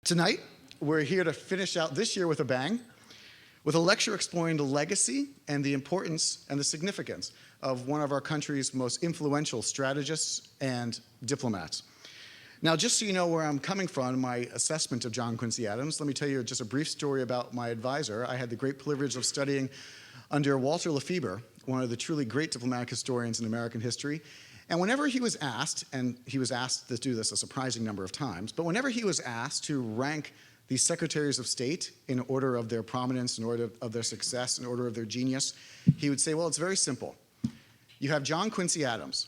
Tonight, we're here to finish out this year with a bang, with a lecture exploring the legacy and the importance and the significance of one of our country's most influential strategists and diplomats. Now, just so you know where I'm coming from, my assessment of John Quincy Adams, let me tell you just a brief story about my advisor. I had the great privilege of studying under Walter Lefebvre, one of the truly great diplomatic historians in American history. And whenever he was asked, and he was asked to do this a surprising number of times, but whenever he was asked to rank the secretaries of state in order of their prominence, in order of their success, in order of their genius, he would say, well, it's very simple. You have John Quincy Adams.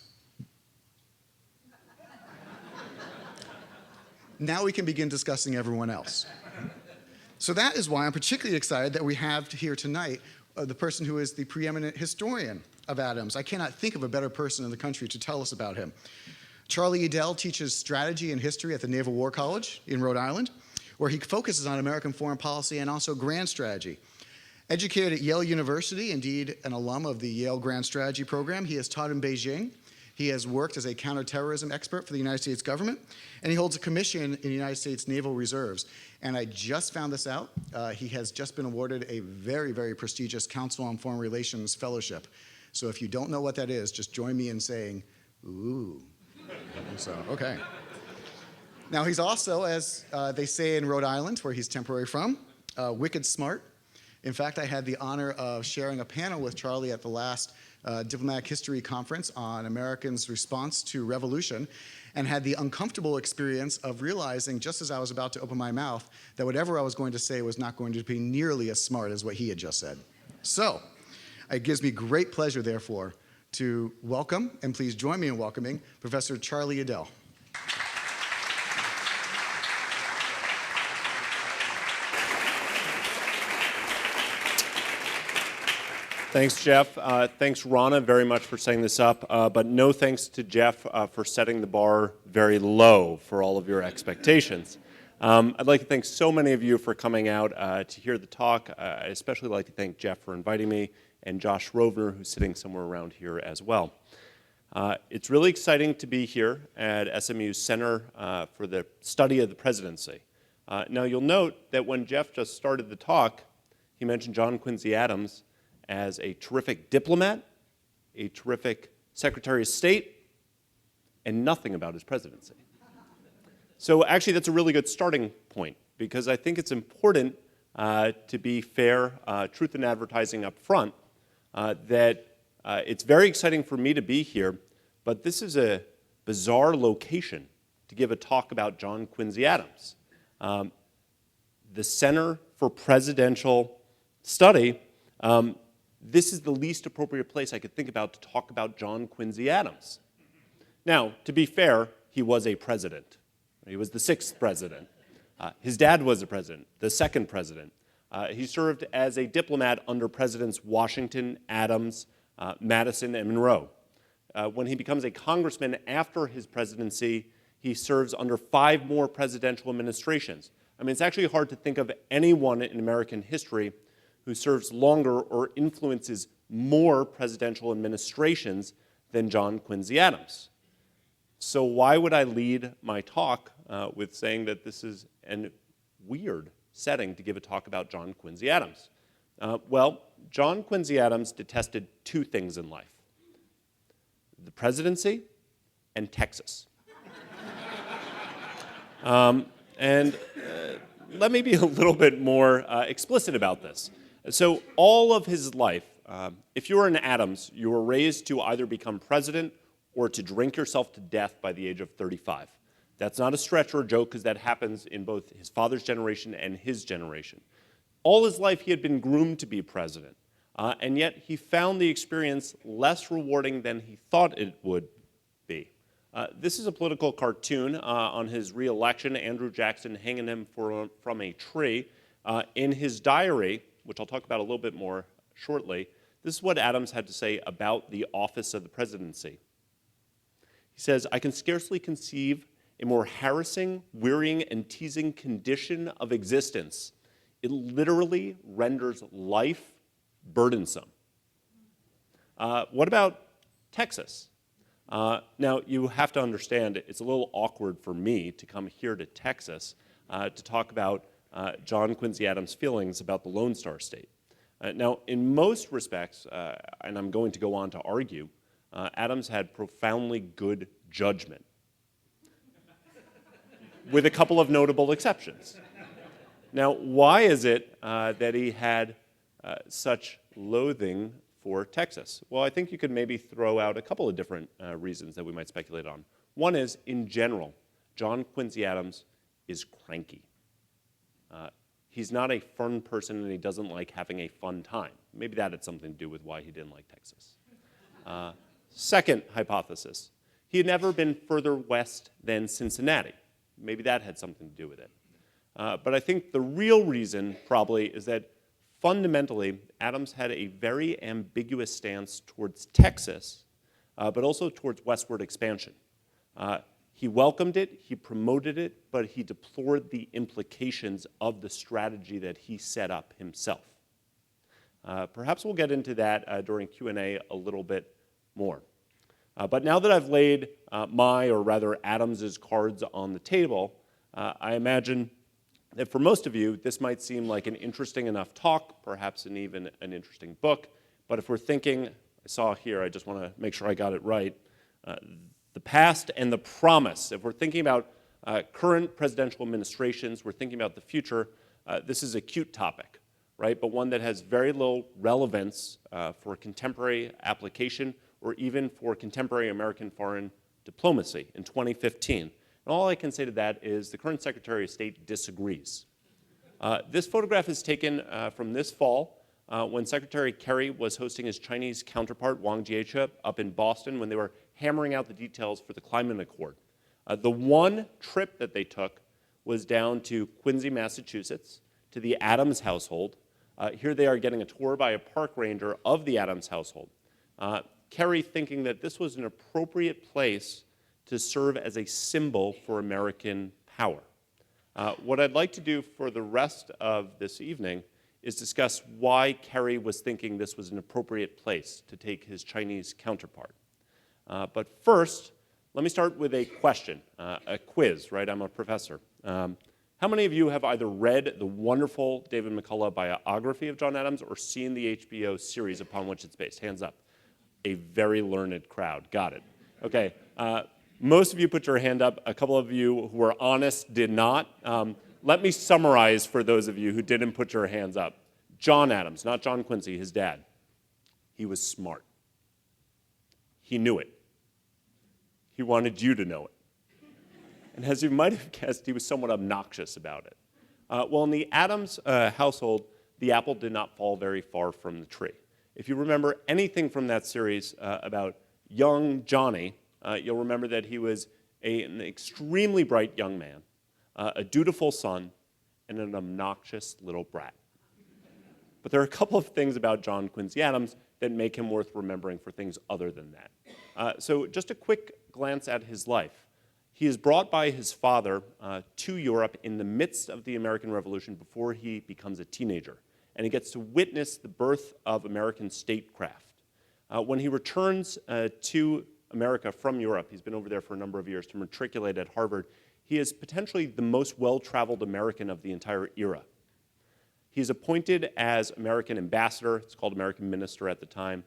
Now we can begin discussing everyone else. So that is why I'm particularly excited that we have here tonight the person who is the preeminent historian of Adams. I cannot think of a better person in the country to tell us about him. Charlie Edel teaches strategy and history at the Naval War College in Rhode Island, where he focuses on American foreign policy and also grand strategy. Educated at Yale University, indeed an alum of the Yale Grand Strategy program, he has taught in Beijing. He has worked as a counterterrorism expert for the United States government, and he holds a commission in the United States Naval Reserves. And I just found this out. He has just been awarded a very, very prestigious Council on Foreign Relations fellowship. So if you don't know what that is, just join me in saying, ooh. So, okay. Now, he's also, as they say in Rhode Island, where he's temporarily from, wicked smart. In fact, I had the honor of sharing a panel with Charlie at the last Diplomatic History Conference on Americans' response to revolution, and had the uncomfortable experience of realizing, just as I was about to open my mouth, that whatever I was going to say was not going to be nearly as smart as what he had just said. So, it gives me great pleasure, therefore, to welcome, and please join me in welcoming, Professor Charlie Edel. Thanks, Jeff. Thanks, Rana, very much for setting this up. But no thanks to Jeff for setting the bar very low for all of your expectations. I'd like to thank so many of you for coming out to hear the talk. I'd especially like to thank Jeff for inviting me, and Josh Rovner, who's sitting somewhere around here as well. It's really exciting to be here at SMU's Center for the Study of the Presidency. Now, you'll note that when Jeff just started the talk, he mentioned John Quincy Adams as a terrific diplomat, a terrific Secretary of State, and nothing about his presidency. So actually, that's a really good starting point, because I think it's important to be fair, truth in advertising up front, that it's very exciting for me to be here, but this is a bizarre location to give a talk about John Quincy Adams. The Center for Presidential Study, this is the least appropriate place I could think about to talk about John Quincy Adams. Now, to be fair, he was a president. He was the 6th president. His dad was a president, the 2nd president. He served as a diplomat under Presidents Washington, Adams, Madison, and Monroe. When he becomes a congressman after his presidency, he serves under 5 more presidential administrations. I mean, it's actually hard to think of anyone in American history who serves longer or influences more presidential administrations than John Quincy Adams. So why would I lead my talk with saying that this is a weird setting to give a talk about John Quincy Adams? Well, John Quincy Adams detested 2 things in life: the presidency and Texas. Let me be a little bit more explicit about this. So all of his life, if you were an Adams, you were raised to either become president or to drink yourself to death by the age of 35. That's not a stretch or a joke, because that happens in both his father's generation and his generation. All his life he had been groomed to be president, and yet he found the experience less rewarding than he thought it would be. This is a political cartoon on his re-election, Andrew Jackson hanging him from a tree. In his diary, which I'll talk about a little bit more shortly, this is what Adams had to say about the office of the presidency. He says, "I can scarcely conceive a more harassing, wearying, and teasing condition of existence. It literally renders life burdensome." What about Texas? Now, you have to understand, it's a little awkward for me to come here to Texas. to talk about John Quincy Adams' feelings about the Lone Star State. Now, in most respects, and I'm going to go on to argue, Adams had profoundly good judgment, with a couple of notable exceptions. Now, why is it that he had such loathing for Texas? Well, I think you could maybe throw out a couple of different reasons that we might speculate on. One is, in general, John Quincy Adams is cranky. He's not a fun person, and he doesn't like having a fun time. Maybe that had something to do with why he didn't like Texas. Second hypothesis, he had never been further west than Cincinnati. Maybe that had something to do with it. But I think the real reason probably is that fundamentally, Adams had a very ambiguous stance towards Texas, but also towards westward expansion. He welcomed it, he promoted it, but he deplored the implications of the strategy that he set up himself. Perhaps we'll get into that during Q&A a little bit more. But now that I've laid my, or rather Adams's cards on the table, I imagine that for most of you, this might seem like an interesting enough talk, perhaps even an interesting book. But if we're thinking, I saw here, I just want to make sure I got it right, the past and the promise. If we're thinking about current presidential administrations, we're thinking about the future, this is a cute topic, right? But one that has very little relevance for contemporary application or even for contemporary American foreign diplomacy in 2015. And all I can say to that is the current Secretary of State disagrees. This photograph is taken from this fall when Secretary Kerry was hosting his Chinese counterpart, Wang Jiechi, up in Boston when they were hammering out the details for the climate accord. The one trip that they took was down to Quincy, Massachusetts, to the Adams household. Here they are getting a tour by a park ranger of the Adams household. Kerry thinking that this was an appropriate place to serve as a symbol for American power. What I'd like to do for the rest of this evening is discuss why Kerry was thinking this was an appropriate place to take his Chinese counterpart. But first, let me start with a question, a quiz, right? I'm a professor. How many of you have either read the wonderful David McCullough biography of John Adams or seen the HBO series upon which it's based? Hands up. A very learned crowd. Got it. Okay. Most of you put your hand up. A couple of you who were honest did not. Let me summarize for those of you who didn't put your hands up. John Adams, not John Quincy, his dad. He was smart. He knew it. He wanted you to know it. And as you might have guessed, he was somewhat obnoxious about it. Well, in the Adams household, the apple did not fall very far from the tree. If you remember anything from that series about young Johnny, you'll remember that he was an extremely bright young man, a dutiful son, and an obnoxious little brat. But there are a couple of things about John Quincy Adams that make him worth remembering for things other than that. So just a quick glance at his life. He is brought by his father to Europe in the midst of the American Revolution before he becomes a teenager, and he gets to witness the birth of American statecraft. When he returns to America from Europe, he's been over there for a number of years to matriculate at Harvard, he is potentially the most well-traveled American of the entire era. He's appointed as American ambassador, it's called American minister at the time,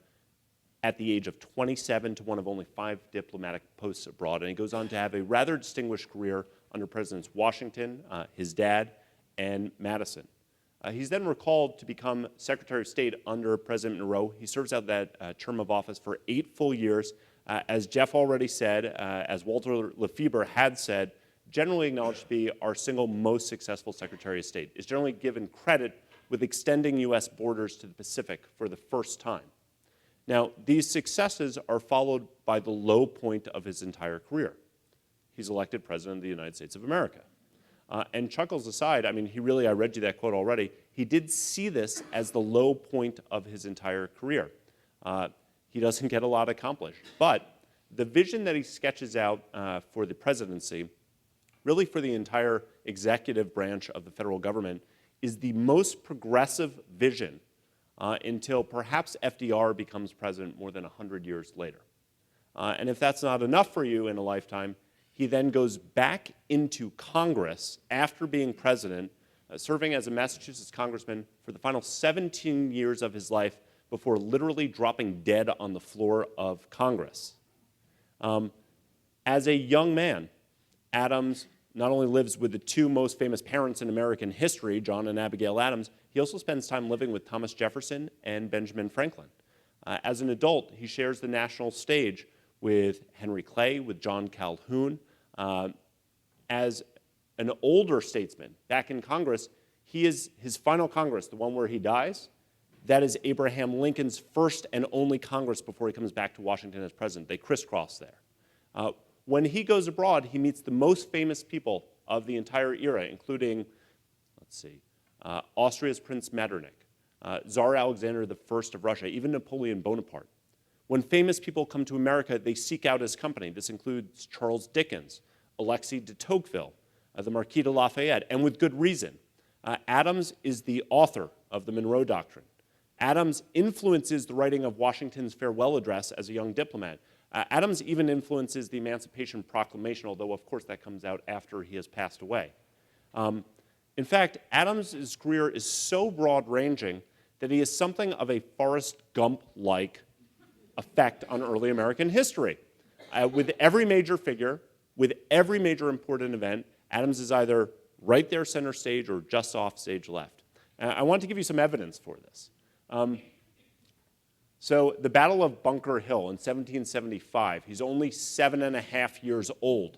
at the age of 27 to one of only 5 diplomatic posts abroad. And he goes on to have a rather distinguished career under Presidents Washington, his dad, and Madison. He's then recalled to become Secretary of State under President Monroe. He serves out that term of office for 8 full years. As Jeff already said, as Walter Lefebvre had said, generally acknowledged to be our single most successful Secretary of State, is generally given credit with extending U.S. borders to the Pacific for the first time. Now, these successes are followed by the low point of his entire career. He's elected President of the United States of America. And chuckles aside, I mean, I read you that quote already, he did see this as the low point of his entire career. He doesn't get a lot accomplished. But the vision that he sketches out for the presidency, really for the entire executive branch of the federal government, is the most progressive vision until perhaps FDR becomes president more than 100 years later. And if that's not enough for you in a lifetime, He then goes back into Congress after being president, serving as a Massachusetts congressman for the final 17 years of his life before literally dropping dead on the floor of Congress. As a young man, Adams not only lives with the two most famous parents in American history, John and Abigail Adams, he also spends time living with Thomas Jefferson and Benjamin Franklin. As an adult, he shares the national stage with Henry Clay, with John Calhoun. As an older statesman back in Congress, his final Congress, the one where he dies, that is Abraham Lincoln's first and only Congress before he comes back to Washington as president. They crisscross there. When he goes abroad, he meets the most famous people of the entire era, including, Austria's Prince Metternich, Tsar Alexander I of Russia, even Napoleon Bonaparte. When famous people come to America, they seek out his company. This includes Charles Dickens, Alexis de Tocqueville, the Marquis de Lafayette, and with good reason. Adams is the author of the Monroe Doctrine. Adams influences the writing of Washington's farewell address as a young diplomat. Adams even influences the Emancipation Proclamation, although of course that comes out after he has passed away. In fact, Adams' career is so broad-ranging that he is something of a Forrest Gump-like effect on early American history. With every major figure, with every major important event, Adams is either right there center stage or just off stage left. I want to give you some evidence for this. So the Battle of Bunker Hill in 1775, he's only 7.5 years old.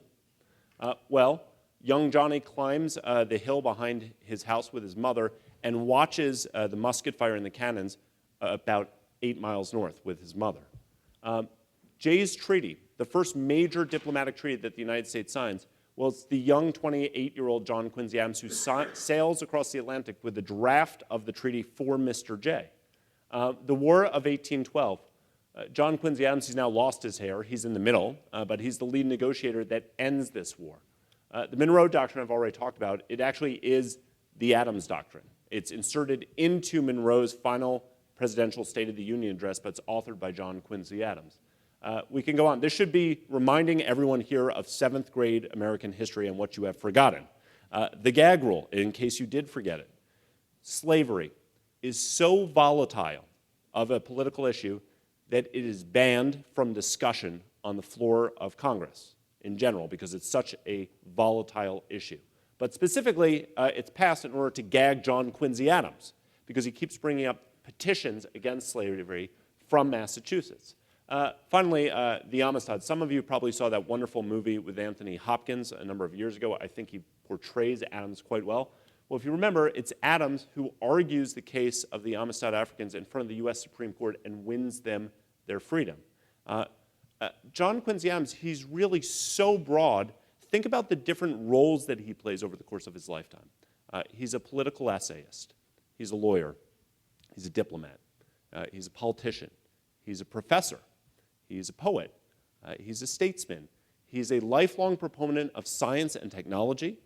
Young Johnny climbs the hill behind his house with his mother and watches the musket fire and the cannons about 8 miles north with his mother. Jay's Treaty, the first major diplomatic treaty that the United States signs, well, it's the young 28-year-old John Quincy Adams who sails across the Atlantic with the draft of the treaty for Mr. Jay. The War of 1812, John Quincy Adams, he's now lost his hair. He's in the middle, but he's the lead negotiator that ends this war. The Monroe Doctrine I've already talked about, it actually is the Adams Doctrine. It's inserted into Monroe's final presidential State of the Union address, but it's authored by John Quincy Adams. We can go on. This should be reminding everyone here of 7th grade American history and what you have forgotten. The gag rule, in case you did forget it. Slavery is so volatile of a political issue that it is banned from discussion on the floor of Congress in general because it's such a volatile issue. But specifically, it's passed in order to gag John Quincy Adams because he keeps bringing up petitions against slavery from Massachusetts. Finally, the Amistad. Some of you probably saw that wonderful movie with Anthony Hopkins a number of years ago. I think he portrays Adams quite well. Well, if you remember, it's Adams who argues the case of the Amistad Africans in front of the U.S. Supreme Court and wins them their freedom. John Quincy Adams, he's really so broad. Think about the different roles that he plays over the course of his lifetime. He's a political essayist. He's a lawyer. He's a diplomat. He's a politician. He's a professor. He's a poet. He's a statesman. He's a lifelong proponent of science and technology.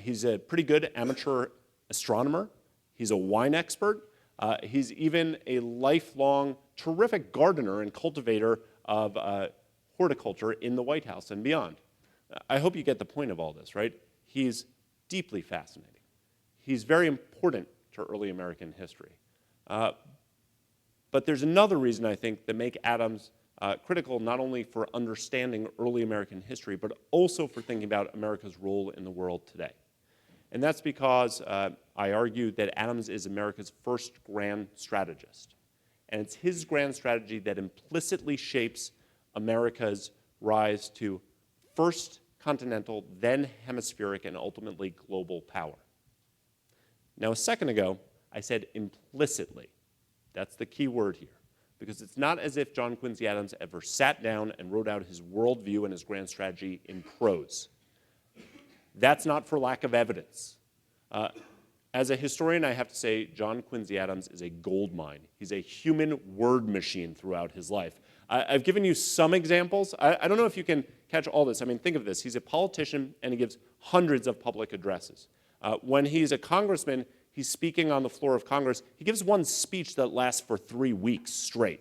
He's a pretty good amateur astronomer. He's a wine expert. He's even a lifelong terrific gardener and cultivator of horticulture in the White House and beyond. I hope you get the point of all this, right? He's deeply fascinating. He's very important to early American history. But there's another reason, I think, that make Adams critical not only for understanding early American history, but also for thinking about America's role in the world today. And that's because I argue that Adams is America's first grand strategist. And it's his grand strategy that implicitly shapes America's rise to first continental, then hemispheric, and ultimately global power. Now, a second ago, I said implicitly. That's the key word here. Because it's not as if John Quincy Adams ever sat down and wrote out his worldview and his grand strategy in prose. That's not for lack of evidence. As a historian, I have to say John Quincy Adams is a gold mine. He's a human word machine throughout his life. I've given you some examples. I don't know if you can catch all this. I mean, think of this. He's a politician, and he gives hundreds of public addresses. When he's a congressman, he's speaking on the floor of Congress. He gives one speech that lasts for 3 weeks straight.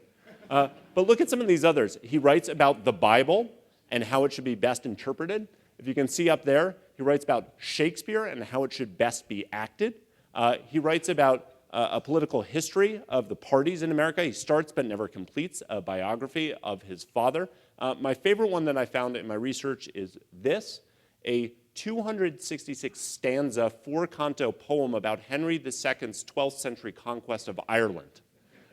But look at some of these others. He writes about the Bible and how it should be best interpreted. If you can see up there, he writes about Shakespeare and how it should best be acted. He writes about a political history of the parties in America. He starts but never completes a biography of his father. My favorite one that I found in my research is this, a 266 stanza, four-canto poem about Henry II's 12th century conquest of Ireland.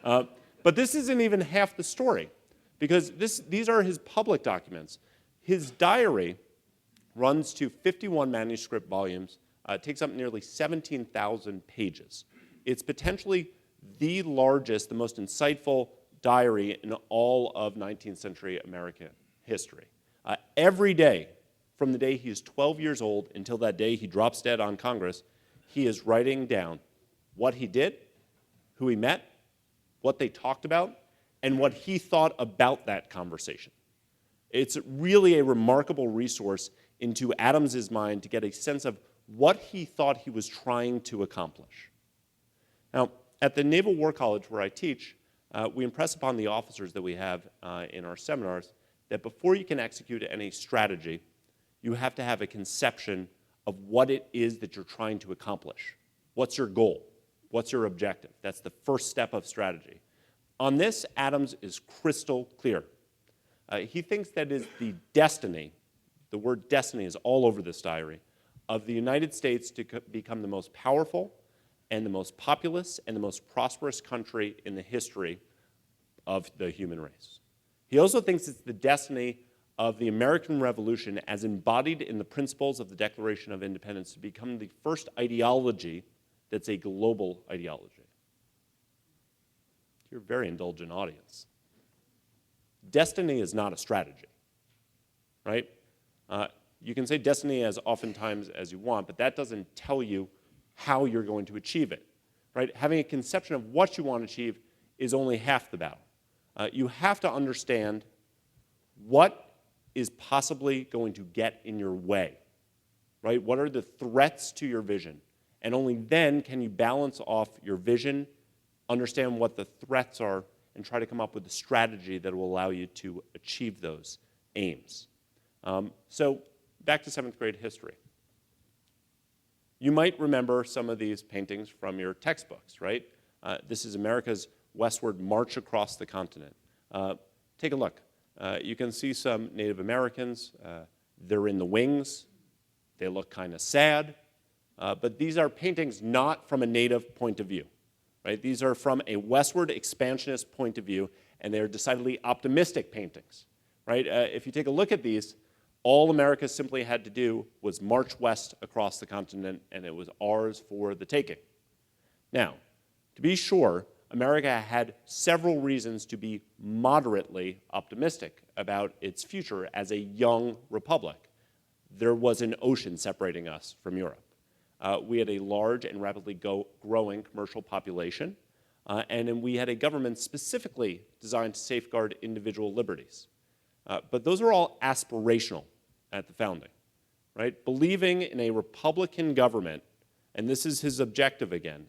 But this isn't even half the story, because these are his public documents. His diary runs to 51 manuscript volumes, takes up nearly 17,000 pages. It's potentially the largest, the most insightful diary in all of 19th century American history. Every day, from the day he's 12 years old until that day he drops dead on Congress, he is writing down what he did, who he met, what they talked about, and what he thought about that conversation. It's really a remarkable resource into Adams's mind to get a sense of what he thought he was trying to accomplish. Now, at the Naval War College where I teach, we impress upon the officers that we have in our seminars that before you can execute any strategy, you have to have a conception of what it is that you're trying to accomplish. What's your goal? What's your objective? That's the first step of strategy. On this, Adams is crystal clear. He thinks that is the destiny, the word destiny is all over this diary, of the United States to become the most powerful and the most populous and the most prosperous country in the history of the human race. He also thinks it's the destiny of the American Revolution as embodied in the principles of the Declaration of Independence to become the first ideology that's a global ideology. You're a very indulgent audience. Destiny is not a strategy, right? You can say destiny as oftentimes as you want, but that doesn't tell you how you're going to achieve it, right? Having a conception of what you want to achieve is only half the battle. You have to understand what is possibly going to get in your way, right? What are the threats to your vision? And only then can you balance off your vision, understand what the threats are, and try to come up with a strategy that will allow you to achieve those aims. So back to 7th grade history. You might remember some of these paintings from your textbooks, right? This is America's westward march across the continent. Take a look. You can see some Native Americans. They're in the wings. They look kind of sad. But these are paintings not from a Native point of view, right? These are from a westward expansionist point of view, and they're decidedly optimistic paintings, right? If you take a look at these, all America simply had to do was march west across the continent, and it was ours for the taking. Now, to be sure, America had several reasons to be moderately optimistic about its future as a young republic. There was an ocean separating us from Europe. We had a large and rapidly growing commercial population, and then we had a government specifically designed to safeguard individual liberties. But those are all aspirational at the founding, right? Believing in a Republican government, and this is his objective again,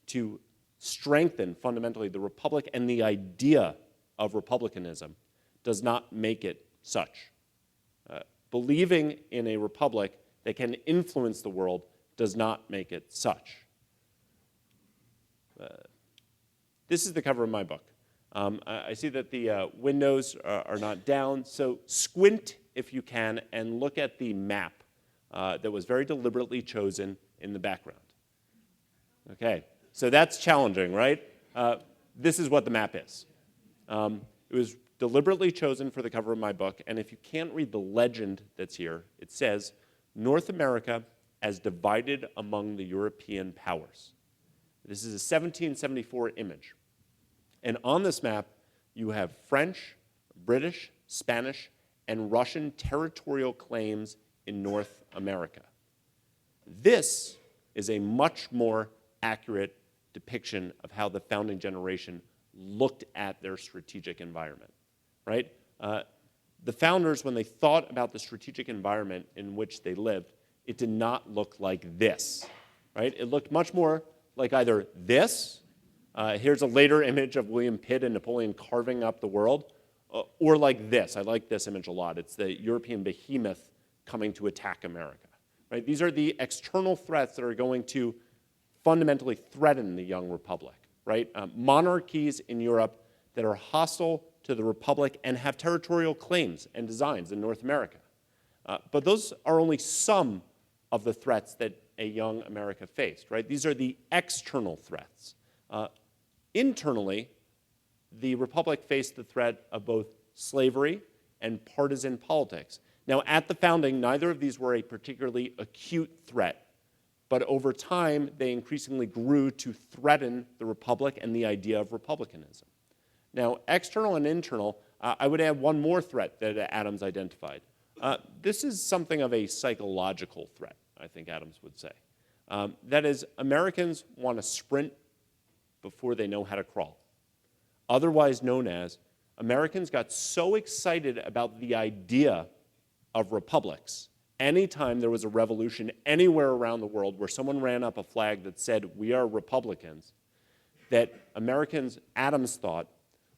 to strengthen fundamentally the republic and the idea of republicanism does not make it such. Believing in a republic that can influence the world does not make it such. This is the cover of my book. I see that the windows are not down, so squint if you can and look at the map that was very deliberately chosen in the background. Okay, so that's challenging, right? This is what the map is. It was deliberately chosen for the cover of my book, and if you can't read the legend that's here, it says, North America as divided among the European powers. This is a 1774 image. And on this map, you have French, British, Spanish, and Russian territorial claims in North America. This is a much more accurate depiction of how the founding generation looked at their strategic environment, right? The founders, when they thought about the strategic environment in which they lived, it did not look like this, right? It looked much more like either this, here's a later image of William Pitt and Napoleon carving up the world, or like this. I like this image a lot. It's the European behemoth coming to attack America. Right? These are the external threats that are going to fundamentally threaten the young republic. Right? Monarchies in Europe that are hostile to the republic and have territorial claims and designs in North America. But those are only some of the threats that a young America faced. Right? These are the external threats. Internally, the republic faced the threat of both slavery and partisan politics. Now, at the founding, neither of these were a particularly acute threat, but over time, they increasingly grew to threaten the republic and the idea of republicanism. Now, external and internal, I would add one more threat that Adams identified. This is something of a psychological threat, I think Adams would say. That is, Americans want to sprint before they know how to crawl. Otherwise known as, Americans got so excited about the idea of republics anytime there was a revolution anywhere around the world where someone ran up a flag that said, "We are Republicans," that Americans, Adams thought,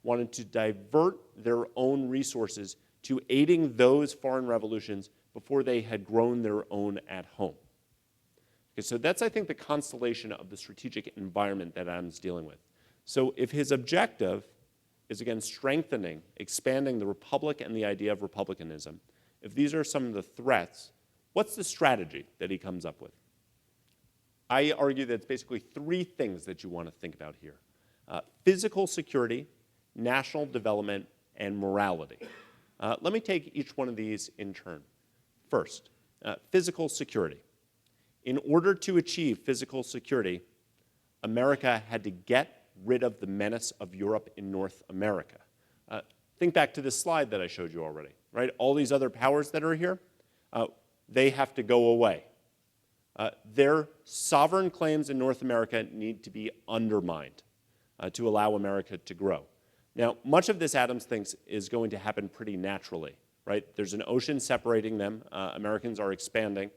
wanted to divert their own resources to aiding those foreign revolutions before they had grown their own at home. Okay, so that's, I think, the constellation of the strategic environment that Adams is dealing with. So if his objective is, again, strengthening, expanding the republic and the idea of republicanism, if these are some of the threats, what's the strategy that he comes up with? I argue that it's basically three things that you want to think about here. Physical security, national development, and morality. Let me take each one of these in turn. First, physical security. In order to achieve physical security, America had to get rid of the menace of Europe in North America. Think back to this slide that I showed you already, right? All these other powers that are here, they have to go away. Their sovereign claims in North America need to be undermined to allow America to grow. Now, much of this, Adams thinks, is going to happen pretty naturally, right? There's an ocean separating them. Americans are expanding.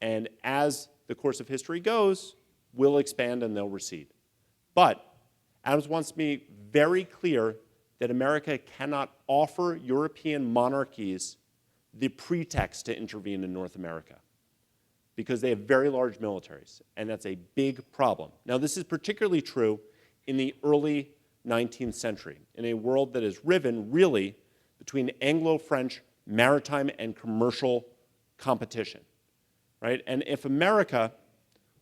And as the course of history goes, we'll expand and they'll recede. But Adams wants to be very clear that America cannot offer European monarchies the pretext to intervene in North America because they have very large militaries, and that's a big problem. Now, this is particularly true in the early 19th century, in a world that is riven, really, between Anglo-French maritime and commercial competition, right? And if America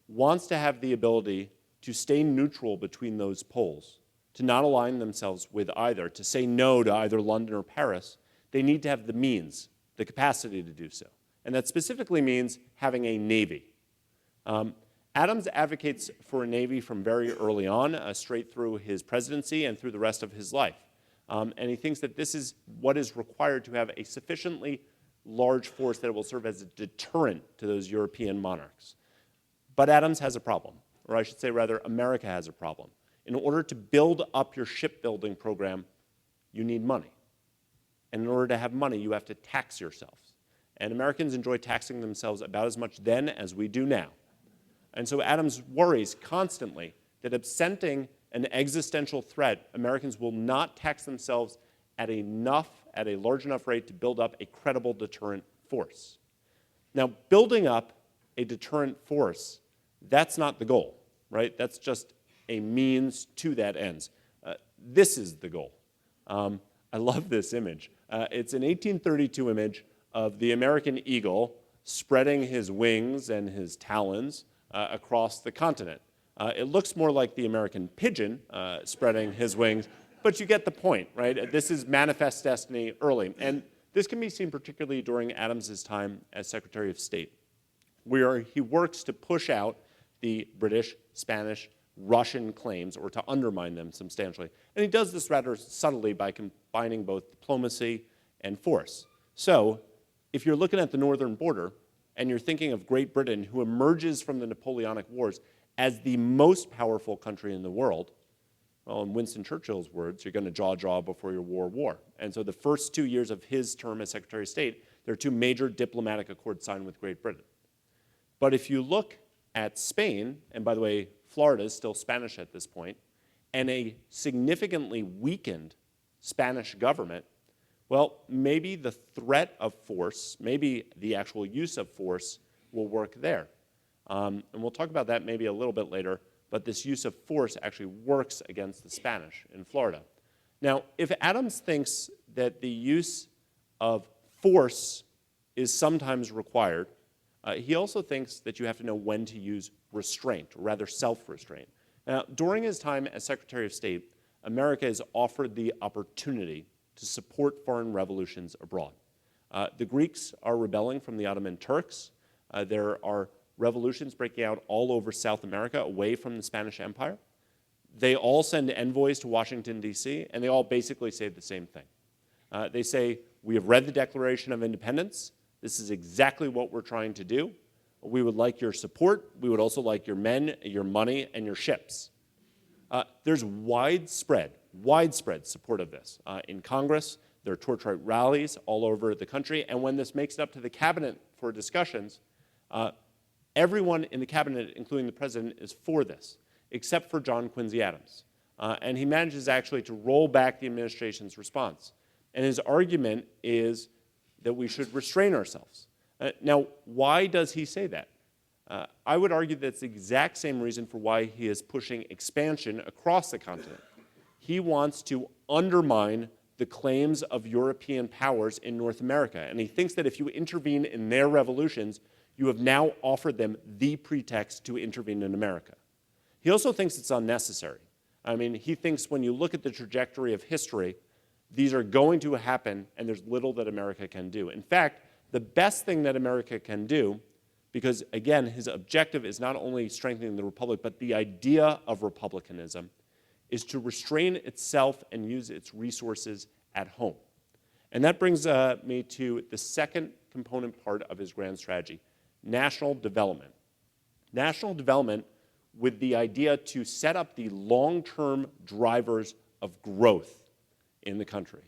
wants to have the ability to stay neutral between those poles, to not align themselves with either, to say no to either London or Paris, they need to have the means, the capacity to do so. And that specifically means having a navy. Adams advocates for a navy from very early on, straight through his presidency and through the rest of his life. And he thinks that this is what is required to have a sufficiently large force that will serve as a deterrent to those European monarchs. But Adams has a problem, or I should say rather, America has a problem. In order to build up your shipbuilding program, you need money. And in order to have money, you have to tax yourselves. And Americans enjoy taxing themselves about as much then as we do now. And so Adams worries constantly that absenting an existential threat, Americans will not tax themselves at a large enough rate to build up a credible deterrent force. Now, building up a deterrent force, that's not the goal, right? That's just a means to that end. This is the goal. I love this image. It's an 1832 image of the American eagle spreading his wings and his talons across the continent. It looks more like the American pigeon spreading his wings, but you get the point, right? This is manifest destiny early. And this can be seen particularly during Adams's time as Secretary of State, where he works to push out the British, Spanish, Russian claims, or to undermine them substantially. And he does this rather subtly by combining both diplomacy and force. So if you're looking at the northern border and you're thinking of Great Britain, who emerges from the Napoleonic Wars as the most powerful country in the world, well, in Winston Churchill's words, you're going to jaw before your war. And so the first 2 years of his term as Secretary of State, there are two major diplomatic accords signed with Great Britain. But if you look at Spain, and by the way, Florida is still Spanish at this point, and a significantly weakened Spanish government, Well, maybe the threat of force, maybe the actual use of force will work there. And we'll talk about that maybe a little bit later, but this use of force actually works against the Spanish in Florida. Now, if Adams thinks that the use of force is sometimes required, he also thinks that you have to know when to use restraint, or rather self-restraint. Now, during his time as Secretary of State, America is offered the opportunity to support foreign revolutions abroad. The Greeks are rebelling from the Ottoman Turks. There are revolutions breaking out all over South America away from the Spanish Empire. They all send envoys to Washington, D.C., and they all basically say the same thing. They say, we have read the Declaration of Independence. This is exactly what we're trying to do. We would like your support. We would also like your men, your money, and your ships. There's widespread support of this. In Congress, there are torch-right rallies all over the country, and when this makes it up to the cabinet for discussions, everyone in the cabinet, including the president, is for this, except for John Quincy Adams. And he manages actually to roll back the administration's response. And his argument is that we should restrain ourselves. Now, why does he say that? I would argue that's the exact same reason for why he is pushing expansion across the continent. He wants to undermine the claims of European powers in North America. And he thinks that if you intervene in their revolutions, you have now offered them the pretext to intervene in America. He also thinks it's unnecessary. I mean, he thinks when you look at the trajectory of history, these are going to happen, and there's little that America can do. In fact, the best thing that America can do, because again, his objective is not only strengthening the republic, but the idea of republicanism, is to restrain itself and use its resources at home. And that brings me to the second component part of his grand strategy, national development. National development with the idea to set up the long-term drivers of growth in the country.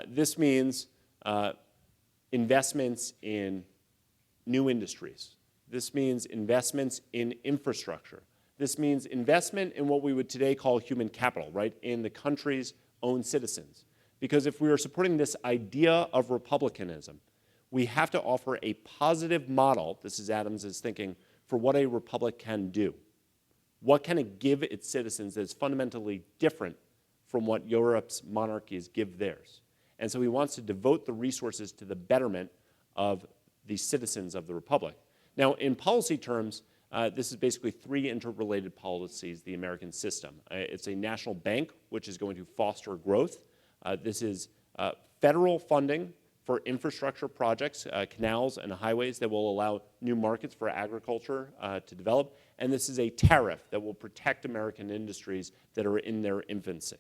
This means investments in new industries. This means investments in infrastructure. This means investment in what we would today call human capital, right, in the country's own citizens. Because if we are supporting this idea of republicanism, we have to offer a positive model, this is Adams's thinking, for what a republic can do. What can it give its citizens that is fundamentally different from what Europe's monarchies give theirs? And so he wants to devote the resources to the betterment of the citizens of the republic. Now, in policy terms, this is basically three interrelated policies, the American system. It's a national bank, which is going to foster growth. This is federal funding for infrastructure projects, canals and highways that will allow new markets for agriculture to develop. And this is a tariff that will protect American industries that are in their infancy.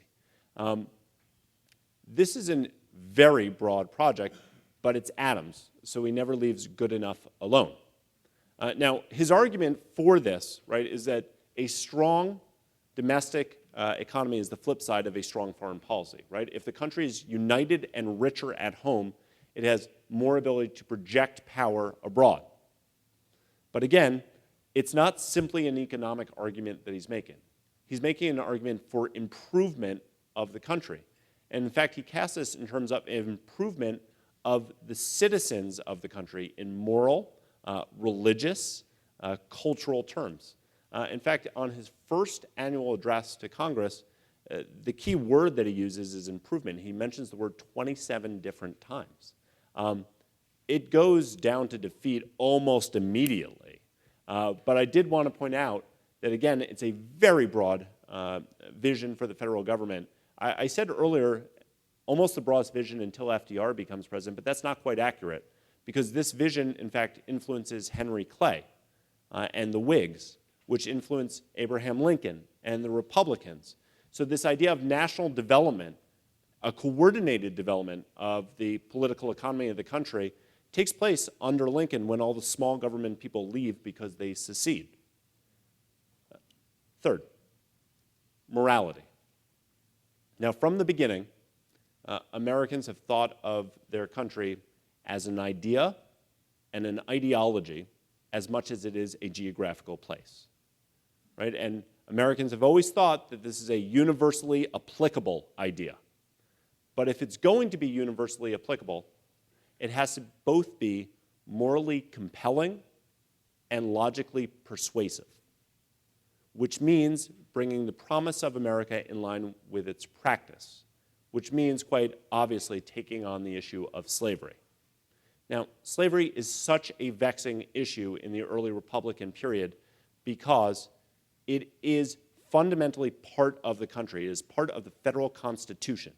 This is a very broad project, but it's Adams, so he never leaves good enough alone. Now, his argument for this, right, is that a strong domestic economy is the flip side of a strong foreign policy, right? If the country is united and richer at home, it has more ability to project power abroad. But again, it's not simply an economic argument that he's making. He's making an argument for improvement of the country. And in fact, he casts this in terms of improvement of the citizens of the country in moral, religious, cultural terms. In fact, on his first annual address to Congress, the key word that he uses is improvement. He mentions the word 27 different times. It goes down to defeat almost immediately. But I did want to point out that, again, it's a very broad vision for the federal government. I said earlier, almost the broadest vision until FDR becomes president, but that's not quite accurate, because this vision, in fact, influences Henry Clay and the Whigs, which influence Abraham Lincoln and the Republicans. So this idea of national development, a coordinated development of the political economy of the country, takes place under Lincoln when all the small government people leave because they secede. Third, morality. Now, from the beginning, Americans have thought of their country as an idea and an ideology as much as it is a geographical place, right? And Americans have always thought that this is a universally applicable idea. But if it's going to be universally applicable, it has to both be morally compelling and logically persuasive, which means bringing the promise of America in line with its practice, which means quite obviously taking on the issue of slavery. Now, slavery is such a vexing issue in the early Republican period because it is fundamentally part of the country. It is part of the federal Constitution.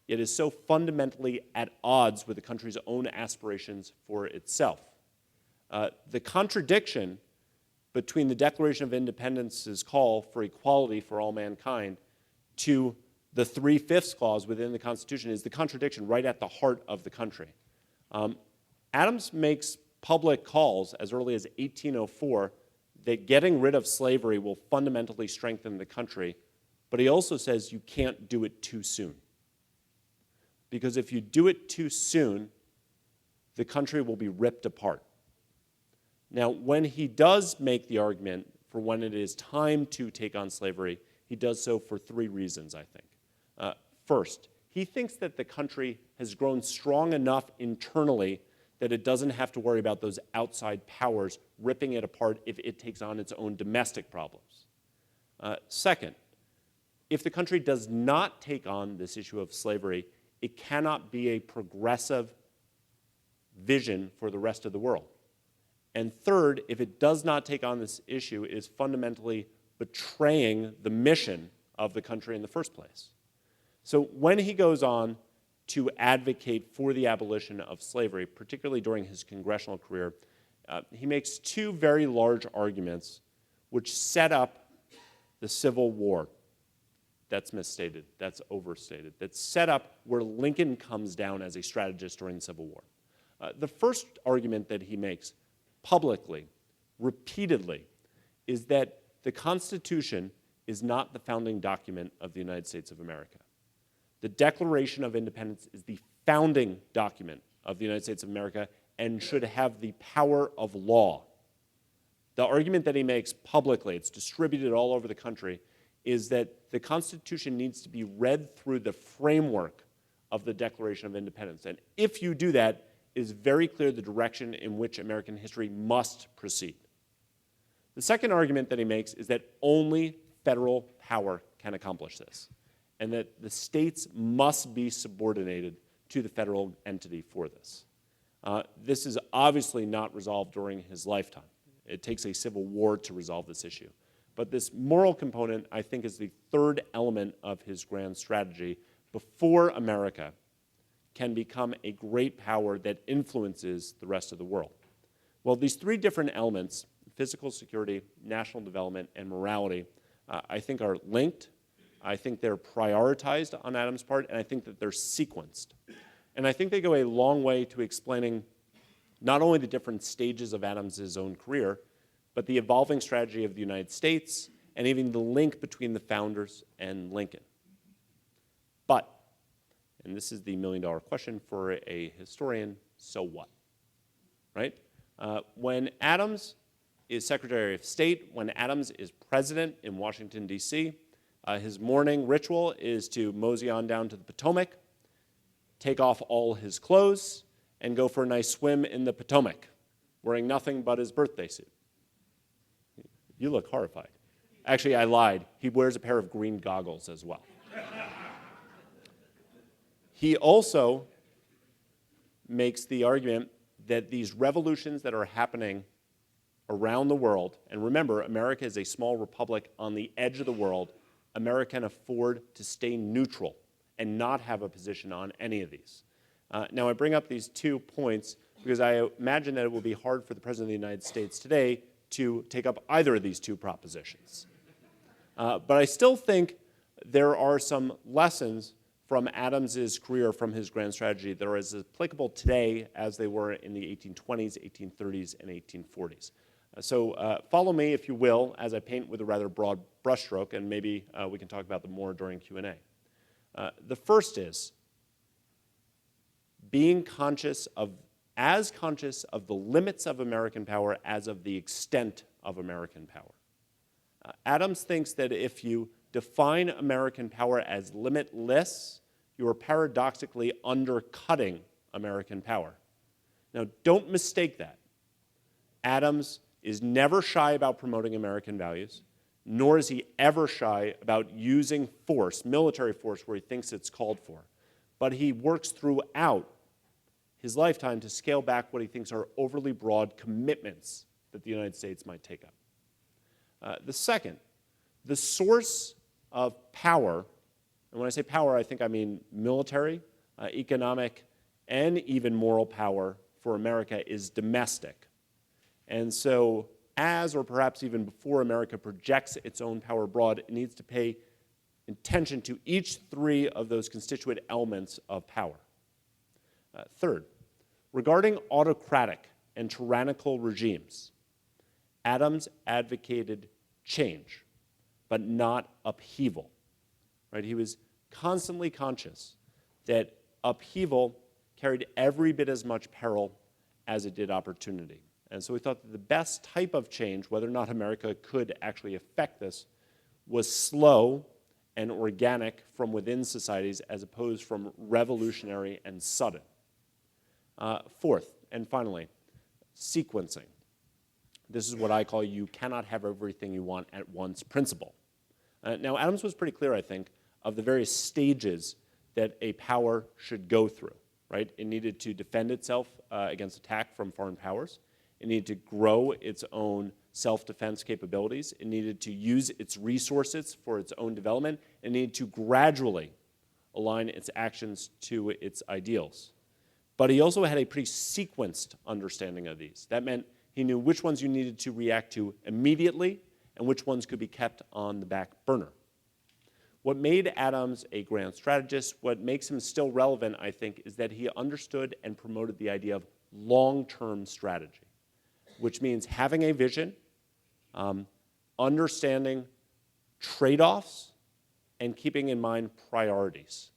It is so fundamentally at odds with the country's own aspirations for itself. The contradiction between the Declaration of Independence's call for equality for all mankind to the 3/5 clause within the Constitution is the contradiction right at the heart of the country. Adams makes public calls as early as 1804 that getting rid of slavery will fundamentally strengthen the country, but he also says you can't do it too soon. Because if you do it too soon, the country will be ripped apart. Now, when he does make the argument for when it is time to take on slavery, he does so for three reasons, I think. First, he thinks that the country has grown strong enough internally that it doesn't have to worry about those outside powers ripping it apart if it takes on its own domestic problems. Second, if the country does not take on this issue of slavery, it cannot be a progressive vision for the rest of the world. And third, if it does not take on this issue, it is fundamentally betraying the mission of the country in the first place. So when he goes on to advocate for the abolition of slavery, particularly during his congressional career, he makes two very large arguments which set up the Civil War. That's misstated, that's overstated. That's set up where Lincoln comes down as a strategist during the Civil War. The first argument that he makes publicly, repeatedly, is that the Constitution is not the founding document of the United States of America. The Declaration of Independence is the founding document of the United States of America and should have the power of law. The argument that he makes publicly, it's distributed all over the country, is that the Constitution needs to be read through the framework of the Declaration of Independence. And if you do that, it is very clear the direction in which American history must proceed. The second argument that he makes is that only federal power can accomplish this, and that the states must be subordinated to the federal entity for this. This is obviously not resolved during his lifetime. It takes a civil war to resolve this issue. But this moral component, I think, is the third element of his grand strategy before America can become a great power that influences the rest of the world. Well, these three different elements, physical security, national development, and morality, I think are linked. I think they're prioritized on Adams' part, and I think that they're sequenced. And I think they go a long way to explaining not only the different stages of Adams' own career, but the evolving strategy of the United States, and even the link between the founders and Lincoln. But, and this is the million-dollar question for a historian, so what? Right? When Adams is Secretary of State, when Adams is president in Washington, D.C., his morning ritual is to mosey on down to the Potomac, take off all his clothes, and go for a nice swim in the Potomac, wearing nothing but his birthday suit. You look horrified. Actually, I lied. He wears a pair of green goggles as well. He also makes the argument that these revolutions that are happening around the world, and remember, America is a small republic on the edge of the world, America can afford to stay neutral and not have a position on any of these. Now, I bring up these 2 points because I imagine that it will be hard for the President of the United States today to take up either of these 2 propositions. But I still think there are some lessons from Adams's career, from his grand strategy, that are as applicable today as they were in the 1820s, 1830s, and 1840s. So follow me, if you will, as I paint with a rather broad brushstroke, and maybe we can talk about them more during Q&A. The first is being conscious of the limits of American power as of the extent of American power. Adams thinks that if you define American power as limitless, you are paradoxically undercutting American power. Now, don't mistake that. Adams is never shy about promoting American values, nor is he ever shy about using force, military force, where he thinks it's called for. But he works throughout his lifetime to scale back what he thinks are overly broad commitments that the United States might take up. The second, the source of power, and when I say power, I think I mean military, economic, and even moral power for America is domestic. And so as, or perhaps even before America projects its own power abroad, it needs to pay attention to each three of those constituent elements of power. Third, regarding autocratic and tyrannical regimes, Adams advocated change, but not upheaval. Right? He was constantly conscious that upheaval carried every bit as much peril as it did opportunity. And so we thought that the best type of change, whether or not America could actually affect this, was slow and organic from within societies as opposed from revolutionary and sudden. Fourth, and finally, sequencing. This is what I call you cannot have everything you want at once principle. Now, Adams was pretty clear, I think, of the various stages that a power should go through, right? It needed to defend itself against attack from foreign powers. It needed to grow its own self-defense capabilities. It needed to use its resources for its own development. It needed to gradually align its actions to its ideals. But he also had a pretty sequenced understanding of these. That meant he knew which ones you needed to react to immediately and which ones could be kept on the back burner. What made Adams a grand strategist, what makes him still relevant, I think, is that he understood and promoted the idea of long-term strategy, which means having a vision, understanding trade-offs, and keeping in mind priorities.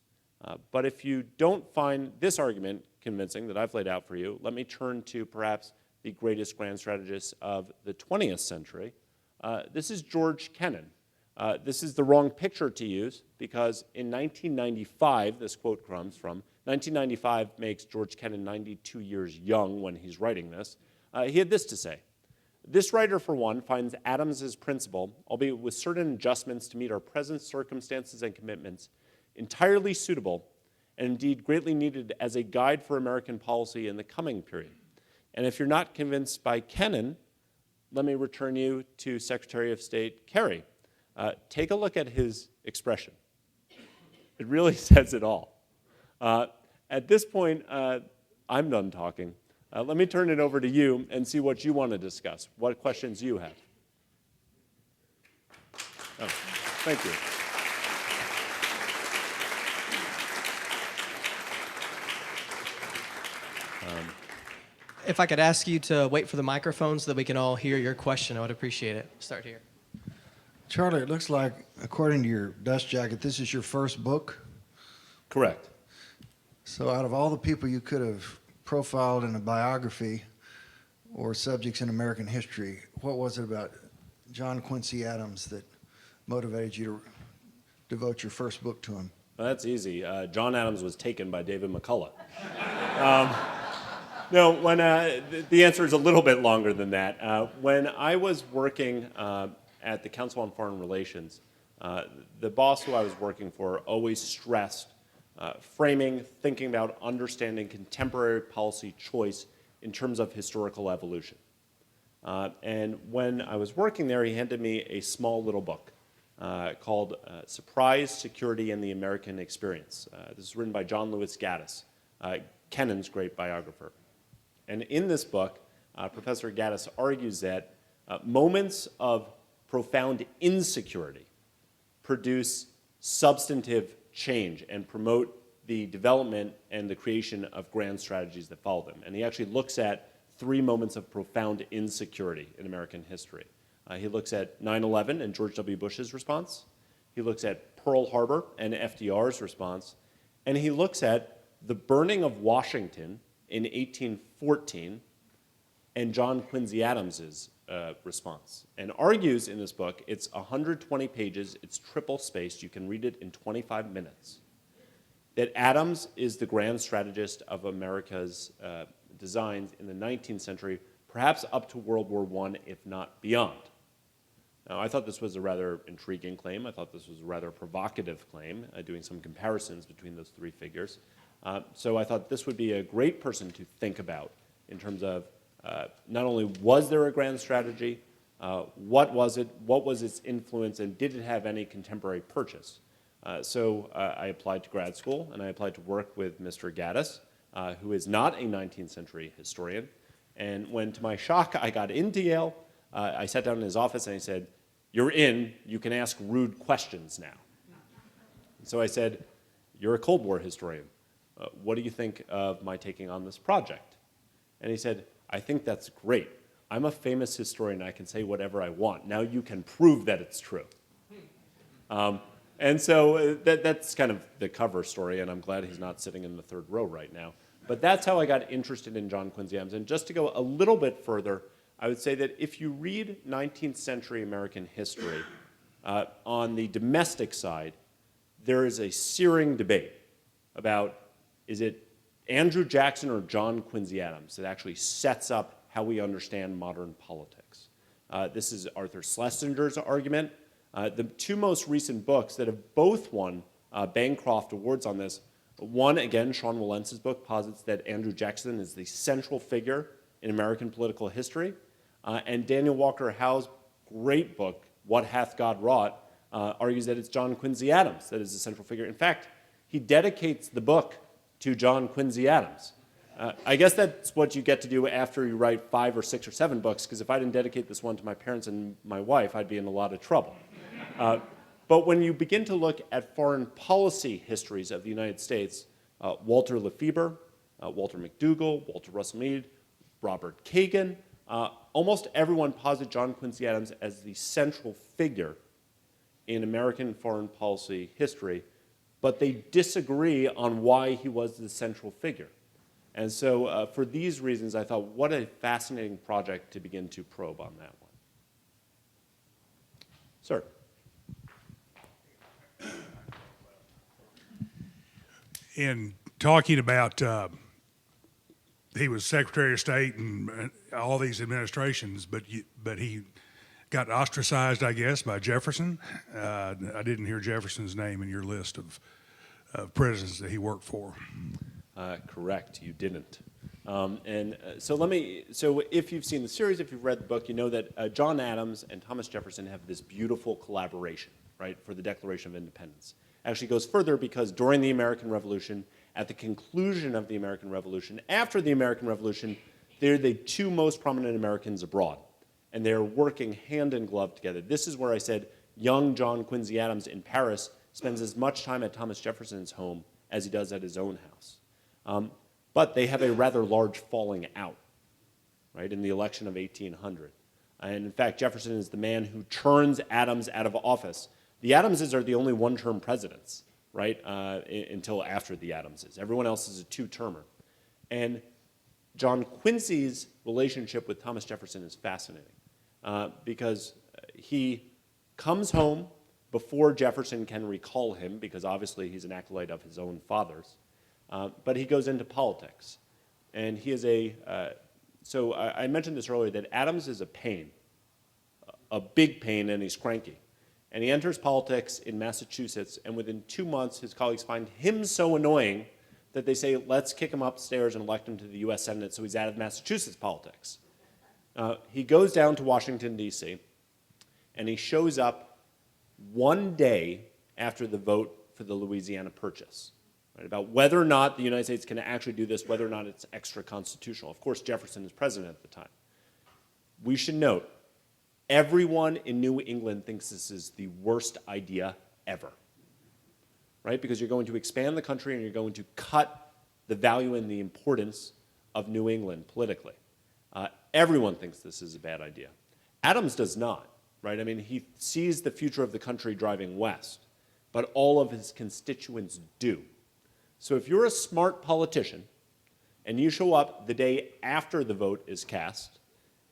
But if you don't find this argument convincing that I've laid out for you, let me turn to perhaps the greatest grand strategist of the 20th century. This is George Kennan. This is the wrong picture to use because in 1995, this quote comes from, 1995 makes George Kennan 92 years young when he's writing this. He had this to say: "This writer, for one, finds Adams's principle, albeit with certain adjustments to meet our present circumstances and commitments, entirely suitable and indeed greatly needed as a guide for American policy in the coming period. And if you're not convinced by Kennan, let me return you to Secretary of State Kerry. Take a look at his expression. It really says it all. At this point, I'm done talking. Let me turn it over to you and see what you want to discuss, what questions you have. Oh, thank you. If I could ask you to wait for the microphone so that we can all hear your question, I would appreciate it. Start here. Charlie, it looks like, according to your dust jacket, this is your first book. Correct. So out of all the people you could have profiled in a biography or subjects in American history, what was it about John Quincy Adams that motivated you to devote your first book to him? Well, that's easy. John Adams was taken by David McCullough. No, when, the answer is a little bit longer than that. When I was working at the Council on Foreign Relations, the boss who I was working for always stressed framing, thinking about understanding contemporary policy choice in terms of historical evolution. And when I was working there, he handed me a small little book called Surprise, Security, and the American Experience. This is written by John Lewis Gaddis, Kennan's great biographer. And in this book, Professor Gaddis argues that moments of profound insecurity produce substantive change and promote the development and the creation of grand strategies that follow them. And he actually looks at 3 moments of profound insecurity in American history. He looks at 9/11 and George W. Bush's response. He looks at Pearl Harbor and FDR's response. And he looks at the burning of Washington in 1814 and John Quincy Adams's response, and argues in this book, it's 120 pages, it's triple spaced, you can read it in 25 minutes, that Adams is the grand strategist of America's designs in the 19th century, perhaps up to World War I, if not beyond. Now, I thought this was a rather intriguing claim. I thought this was a rather provocative claim, doing some comparisons between those three figures. So I thought this would be a great person to think about in terms of not only was there a grand strategy, what was it, what was its influence, and did it have any contemporary purchase? So I applied to grad school, and I applied to work with Mr. Gaddis, who is not a 19th century historian. And when, to my shock, I got into Yale, I sat down in his office and he said, "You're in, you can ask rude questions now." So I said, "You're a Cold War historian. What do you think of my taking on this project?" And he said, "I think that's great. I'm a famous historian. I can say whatever I want. Now you can prove that it's true." And so that's kind of the cover story, and I'm glad he's not sitting in the third row right now. But that's how I got interested in John Quincy Adams. And just to go a little bit further, I would say that if you read 19th century American history, on the domestic side, there is a searing debate about, is it Andrew Jackson or John Quincy Adams that actually sets up how we understand modern politics. This is Arthur Schlesinger's argument. The two most recent books that have both won Bancroft Awards on this, one, again, Sean Wilentz' book posits that Andrew Jackson is the central figure in American political history. And Daniel Walker Howe's great book, What Hath God Wrought, argues that it's John Quincy Adams that is the central figure. In fact, he dedicates the book to John Quincy Adams. I guess that's what you get to do after you write 5 or 6 or 7 books, because if I didn't dedicate this one to my parents and my wife, I'd be in a lot of trouble. But when you begin to look at foreign policy histories of the United States, Walter Lefebvre, Walter McDougall, Walter Russell Meade, Robert Kagan, almost everyone posits John Quincy Adams as the central figure in American foreign policy history, but they disagree on why he was the central figure. And so for these reasons, I thought, what a fascinating project to begin to probe on that one. Sir. In talking about he was Secretary of State and all these administrations, but he got ostracized, I guess, by Jefferson. I didn't hear Jefferson's name in your list of presidents that he worked for. Correct, you didn't. So if you've seen the series, if you've read the book, you know that John Adams and Thomas Jefferson have this beautiful collaboration, right, for the Declaration of Independence. Actually goes further because during the American Revolution, at the conclusion of the American Revolution, after the American Revolution, they're the two most prominent Americans abroad, and they're working hand in glove together. This is where I said young John Quincy Adams in Paris spends as much time at Thomas Jefferson's home as he does at his own house. But they have a rather large falling out, right, in the election of 1800. And in fact, Jefferson is the man who turns Adams out of office. The Adamses are the only one-term presidents, right, until after the Adamses. Everyone else is a two-termer. And John Quincy's relationship with Thomas Jefferson is fascinating because he comes home before Jefferson can recall him, because obviously he's an acolyte of his own father's, but he goes into politics. And he is so I mentioned this earlier, that Adams is a pain, a big pain, and he's cranky. And he enters politics in Massachusetts, and within 2 months, his colleagues find him so annoying that they say, let's kick him upstairs and elect him to the US Senate so he's out of Massachusetts politics. He goes down to Washington, D.C., and he shows up one day after the vote for the Louisiana Purchase, right, about whether or not the United States can actually do this, whether or not it's extra-constitutional. Of course, Jefferson is president at the time. We should note, everyone in New England thinks this is the worst idea ever, right? Because you're going to expand the country and you're going to cut the value and the importance of New England politically. Everyone thinks this is a bad idea. Adams does not, right? I mean, he sees the future of the country driving west, but all of his constituents do. So if you're a smart politician and you show up the day after the vote is cast,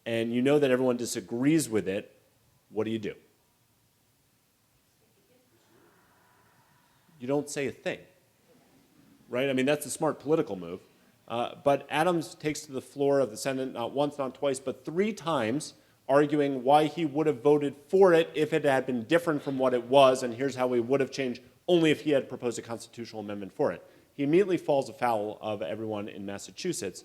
and you know that everyone disagrees with it, what do? You don't say a thing, right? I mean, that's a smart political move. But Adams takes to the floor of the Senate not once, not twice, but 3 times, arguing why he would have voted for it if it had been different from what it was, and here's how we would have changed only if he had proposed a constitutional amendment for it. He immediately falls afoul of everyone in Massachusetts,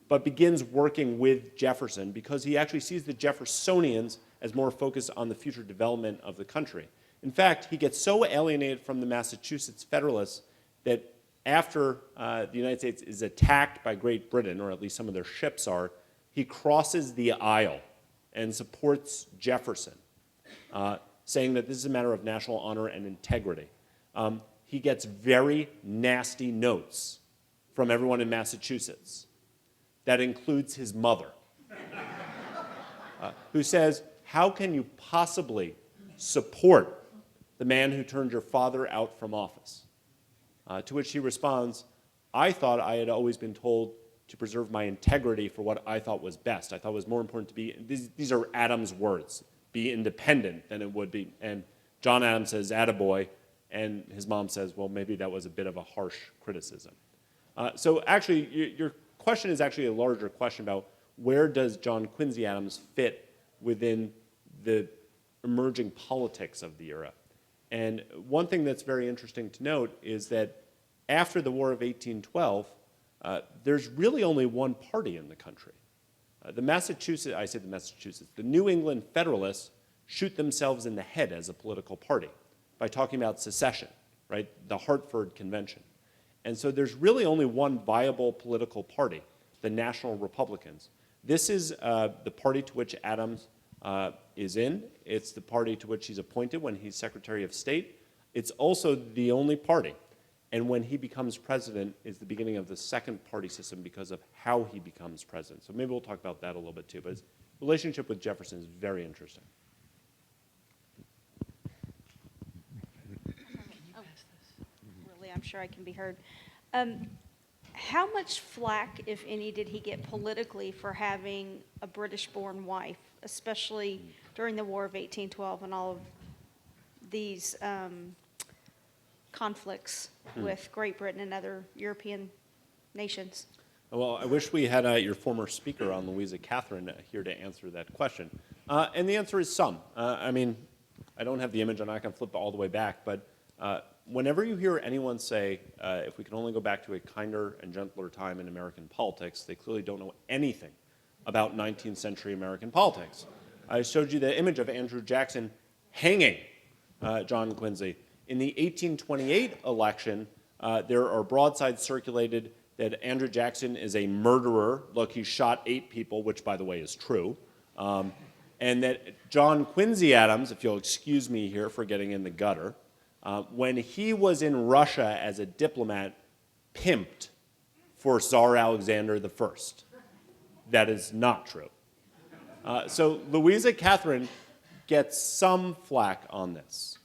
but begins working with Jefferson because he actually sees the Jeffersonians as more focused on the future development of the country. In fact, he gets so alienated from the Massachusetts Federalists that after the United States is attacked by Great Britain, or at least some of their ships are, he crosses the aisle and supports Jefferson, saying that this is a matter of national honor and integrity. He gets very nasty notes from everyone in Massachusetts. That includes his mother, who says, how can you possibly support the man who turned your father out from office? To which he responds, I thought I had always been told to preserve my integrity for what I thought was best. I thought it was more important to be, these are Adams' words, be independent than it would be. And John Adams says, attaboy, and his mom says, well, maybe that was a bit of a harsh criticism. So actually, your question is actually a larger question about where does John Quincy Adams fit within the emerging politics of the era. And one thing that's very interesting to note is that after the War of 1812, there's really only one party in the country. The New England Federalists shoot themselves in the head as a political party by talking about secession, right? The Hartford Convention. And so there's really only one viable political party, the National Republicans. This is the party to which Adams is in. It's the party to which he's appointed when he's Secretary of State. It's also the only party. And when he becomes president is the beginning of the second party system because of how he becomes president. So maybe we'll talk about that a little bit too. But his relationship with Jefferson is very interesting. Really, I'm sure I can be heard. How much flack, if any, did he get politically for having a British-born wife, especially during the War of 1812 and all of these conflicts with Great Britain and other European nations? Well, I wish we had your former speaker on, Louisa Catherine, here to answer that question. And the answer is some. I mean, I don't have the image, I'm not going to flip all the way back, but whenever you hear anyone say, if we can only go back to a kinder and gentler time in American politics, they clearly don't know anything about 19th century American politics. I showed you the image of Andrew Jackson hanging John Quincy. In the 1828 election, there are broadsides circulated that Andrew Jackson is a murderer. Look, he shot 8 people, which, by the way, is true. And that John Quincy Adams, if you'll excuse me here for getting in the gutter, when he was in Russia as a diplomat, pimped for Tsar Alexander I. That is not true. So Louisa Catherine gets some flack on this,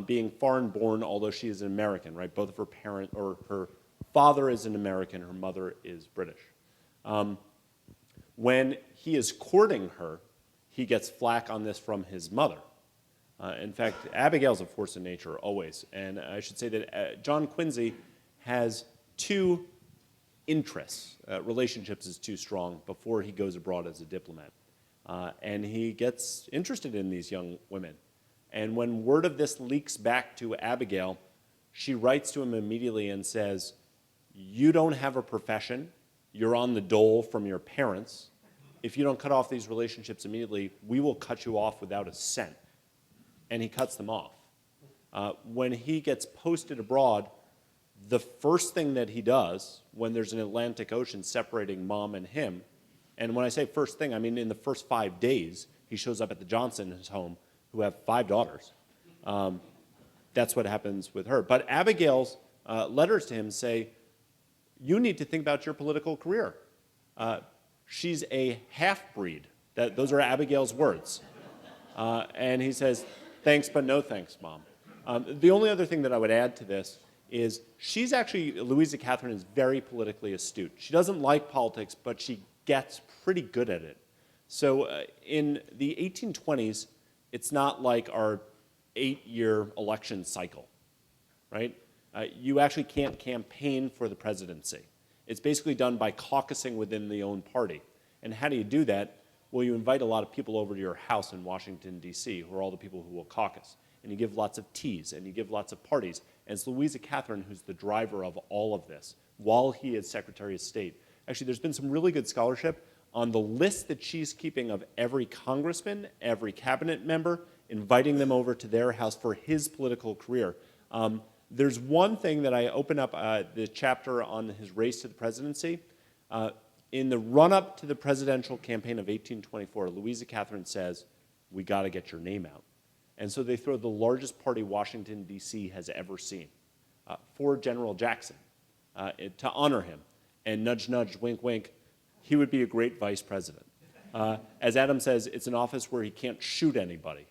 being foreign-born, although she is an American, right? Both of her parents, or her father is an American, her mother is British. When he is courting her, he gets flack on this from his mother. In fact, Abigail's a force of nature, always. And I should say that John Quincy has 2 interests. Relationships is too strong before he goes abroad as a diplomat. And he gets interested in these young women. And when word of this leaks back to Abigail, she writes to him immediately and says, you don't have a profession. You're on the dole from your parents. If you don't cut off these relationships immediately, we will cut you off without a cent. And he cuts them off. When he gets posted abroad, the first thing that he does when there's an Atlantic Ocean separating mom and him, and when I say first thing, I mean in the first 5 days, he shows up at the Johnson's home, who have 5 daughters. That's what happens with her. But Abigail's letters to him say, you need to think about your political career. She's a half-breed. Those are Abigail's words. And he says, thanks, but no thanks, Mom. The only other thing that I would add to this is she's actually, Louisa Catherine is very politically astute. She doesn't like politics, but she gets pretty good at it. So in the 1820s, it's not like our 8-year election cycle, right? you actually can't campaign for the presidency. It's basically done by caucusing within the own party. And how do you do that? Well, you invite a lot of people over to your house in Washington, D.C., who are all the people who will caucus. And you give lots of teas, and you give lots of parties. And it's Louisa Catherine who's the driver of all of this while he is Secretary of State. Actually, there's been some really good scholarship on the list that she's keeping of every congressman, every cabinet member, inviting them over to their house for his political career. There's one thing that I open up the chapter on his race to the presidency. In the run-up to the presidential campaign of 1824, Louisa Catherine says, "We got to get your name out." And so they throw the largest party Washington, D.C. has ever seen for General Jackson to honor him. And nudge, nudge, wink, wink, he would be a great vice president. As Adam says, it's an office where he can't shoot anybody.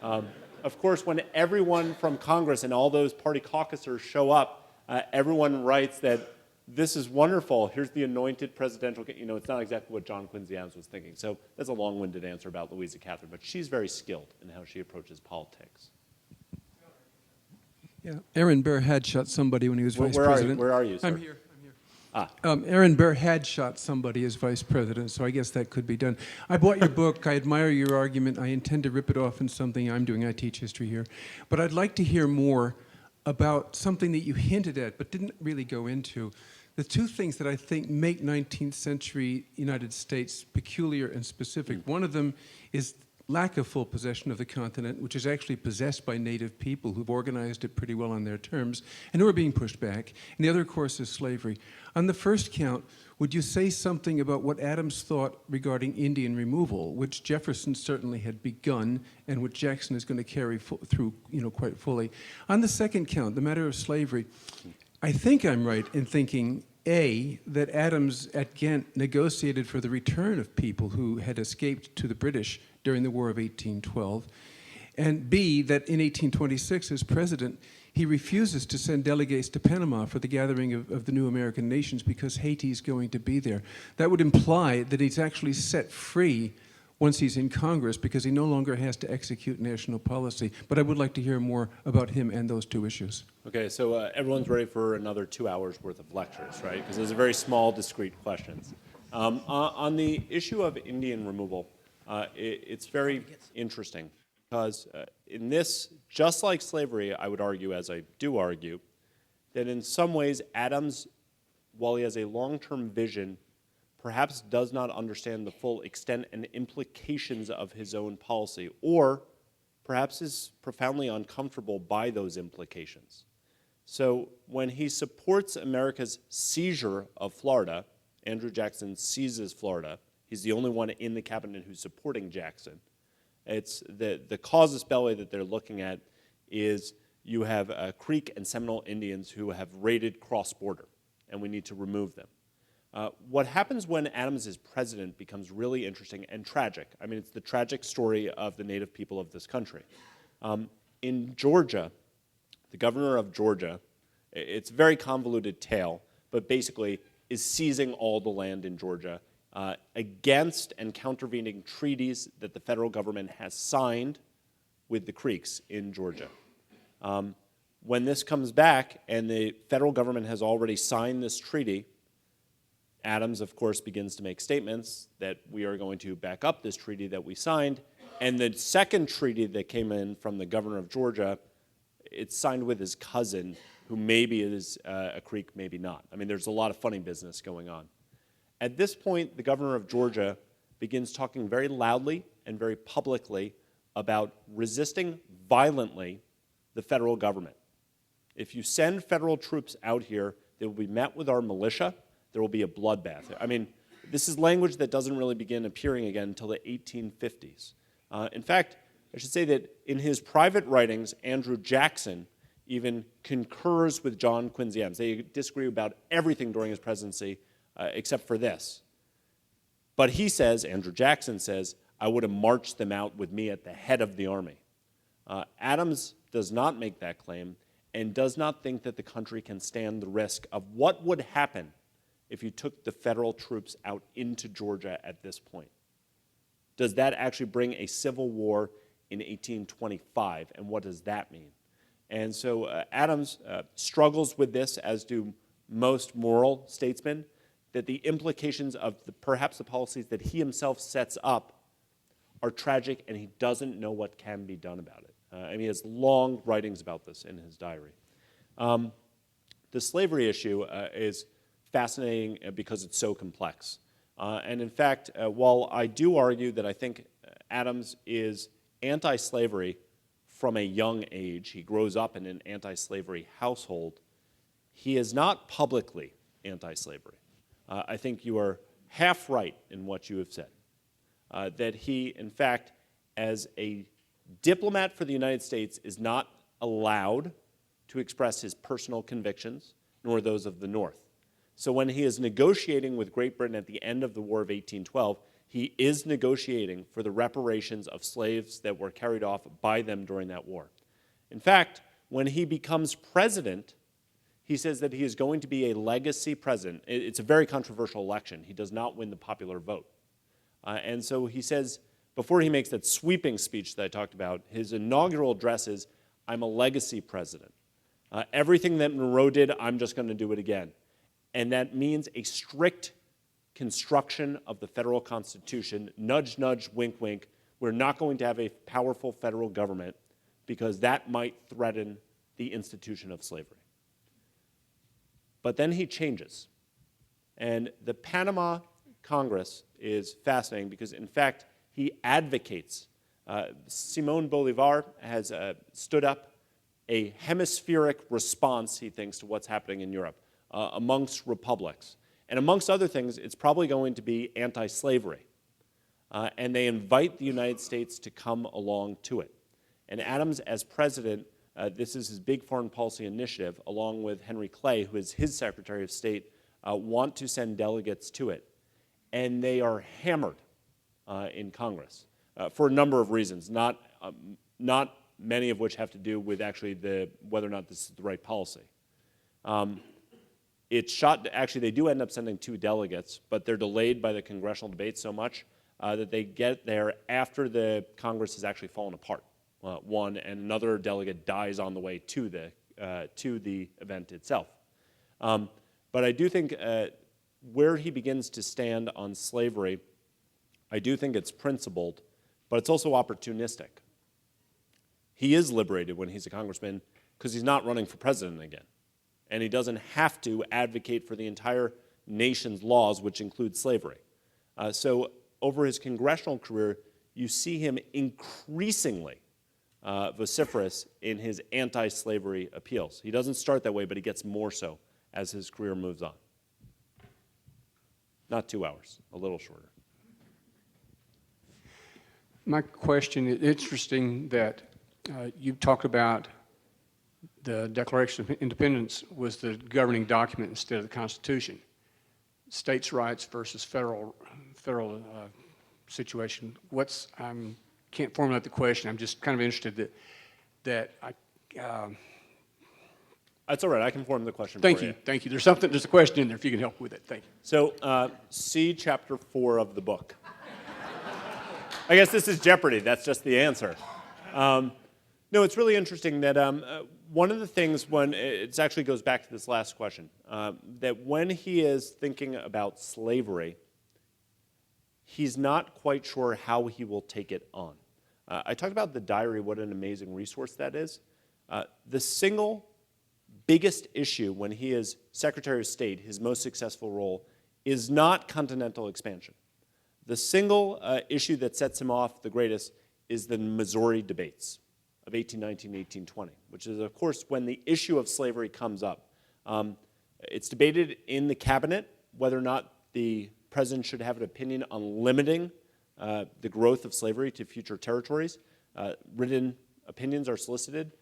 Of course, when everyone from Congress and all those party caucusers show up, everyone writes that this is wonderful. Here's the anointed presidential. You know, it's not exactly what John Quincy Adams was thinking. So that's a long-winded answer about Louisa Catherine, but she's very skilled in how she approaches politics. Yeah, Aaron Burr had shot somebody when he was vice president. Where are you, sir? I'm here. Aaron Burr had shot somebody as vice president, so I guess that could be done. I bought your book. I admire your argument. I intend to rip it off in something I'm doing. I teach history here. But I'd like to hear more about something that you hinted at but didn't really go into. The two things that I think make 19th century United States peculiar and specific. One of them is lack of full possession of the continent, which is actually possessed by native people who've organized it pretty well on their terms and who are being pushed back. And the other, of course, is slavery. On the first count, would you say something about what Adams thought regarding Indian removal, which Jefferson certainly had begun and which Jackson is going to carry through, quite fully? On the second count, the matter of slavery, I think I'm right in thinking, A, that Adams at Ghent negotiated for the return of people who had escaped to the British during the War of 1812, and B, that in 1826, as president, he refuses to send delegates to Panama for the gathering of the new American nations because Haiti's going to be there. That would imply that he's actually set free once he's in Congress because he no longer has to execute national policy. But I would like to hear more about him and those two issues. Okay, so everyone's ready for another 2 hours worth of lectures, right? Because those are very small, discrete questions. On the issue of Indian removal, it's very interesting because in this, just like slavery, I would argue, as I do argue, that in some ways Adams, while he has a long-term vision, perhaps does not understand the full extent and implications of his own policy, or perhaps is profoundly uncomfortable by those implications. So when he supports America's seizure of Florida, Andrew Jackson seizes Florida. He's the only one in the cabinet who's supporting Jackson. It's the casus belli that they're looking at is you have Creek and Seminole Indians who have raided cross-border, and we need to remove them. What happens when Adams is president becomes really interesting and tragic. I mean, it's the tragic story of the native people of this country. In Georgia, the governor of Georgia, it's a very convoluted tale, but basically is seizing all the land in Georgia against and countervening treaties that the federal government has signed with the Creeks in Georgia. When this comes back and the federal government has already signed this treaty, Adams, of course, begins to make statements that we are going to back up this treaty that we signed. And the second treaty that came in from the governor of Georgia, it's signed with his cousin, who maybe is a Creek, maybe not. I mean, there's a lot of funny business going on. At this point, the governor of Georgia begins talking very loudly and very publicly about resisting violently the federal government. If you send federal troops out here, they will be met with our militia. There will be a bloodbath. I mean, this is language that doesn't really begin appearing again until the 1850s. In fact, I should say that in his private writings, Andrew Jackson even concurs with John Quincy Adams. They disagree about everything during his presidency except for this. But he says, Andrew Jackson says, I would have marched them out with me at the head of the army. Adams does not make that claim and does not think that the country can stand the risk of what would happen if you took the federal troops out into Georgia at this point. Does that actually bring a civil war in 1825, and what does that mean? And so Adams struggles with this, as do most moral statesmen, that the implications of perhaps the policies that he himself sets up are tragic, and he doesn't know what can be done about it. And he has long writings about this in his diary. The slavery issue is fascinating because it's so complex. And in fact, while I do argue that I think Adams is anti-slavery from a young age, he grows up in an anti-slavery household, he is not publicly anti-slavery. I think you are half right in what you have said. That he, in fact, as a diplomat for the United States, is not allowed to express his personal convictions, nor those of the North. So when he is negotiating with Great Britain at the end of the War of 1812, he is negotiating for the reparations of slaves that were carried off by them during that war. In fact, when he becomes president, he says that he is going to be a legacy president. It's a very controversial election. He does not win the popular vote. And so he says, before he makes that sweeping speech that I talked about, his inaugural address is, I'm a legacy president. Everything that Monroe did, I'm just going to do it again. And that means a strict construction of the federal Constitution, nudge, nudge, wink, wink. We're not going to have a powerful federal government because that might threaten the institution of slavery. But then he changes. And the Panama Congress is fascinating because, in fact, he advocates. Simón Bolívar has stood up a hemispheric response, he thinks, to what's happening in Europe amongst republics. And amongst other things, it's probably going to be anti-slavery. And they invite the United States to come along to it. And Adams, as president, this is his big foreign policy initiative, along with Henry Clay, who is his Secretary of State, want to send delegates to it. And they are hammered in Congress for a number of reasons, not many of which have to do with actually whether or not this is the right policy. Actually, they do end up sending 2 delegates, but they're delayed by the congressional debate so much that they get there after the Congress has actually fallen apart. One, and another delegate dies on the way to the event itself. But I do think where he begins to stand on slavery, I do think it's principled, but it's also opportunistic. He is liberated when he's a congressman because he's not running for president again. And he doesn't have to advocate for the entire nation's laws, which include slavery. So over his congressional career, you see him increasingly vociferous in his anti-slavery appeals. He doesn't start that way, but he gets more so as his career moves on. Not 2 hours, a little shorter. My question, it's interesting that you talked about the Declaration of Independence was the governing document instead of the Constitution. States' rights versus federal situation. I can't formulate the question. I'm just kind of interested that I. That's all right. I can form the question Thank for you. Thank you. There's a question in there if you can help with it. Thank you. So see chapter 4 of the book. I guess this is Jeopardy. That's just the answer. No, it's really interesting that one of the things when it actually goes back to this last question, that when he is thinking about slavery, he's not quite sure how he will take it on. I talked about the diary, what an amazing resource that is. The single biggest issue when he is Secretary of State, his most successful role, is not continental expansion. The single issue that sets him off the greatest is the Missouri debates of 1819, 1820, which is, of course, when the issue of slavery comes up. It's debated in the cabinet whether or not the president should have an opinion on limiting the growth of slavery to future territories. Written opinions are solicited.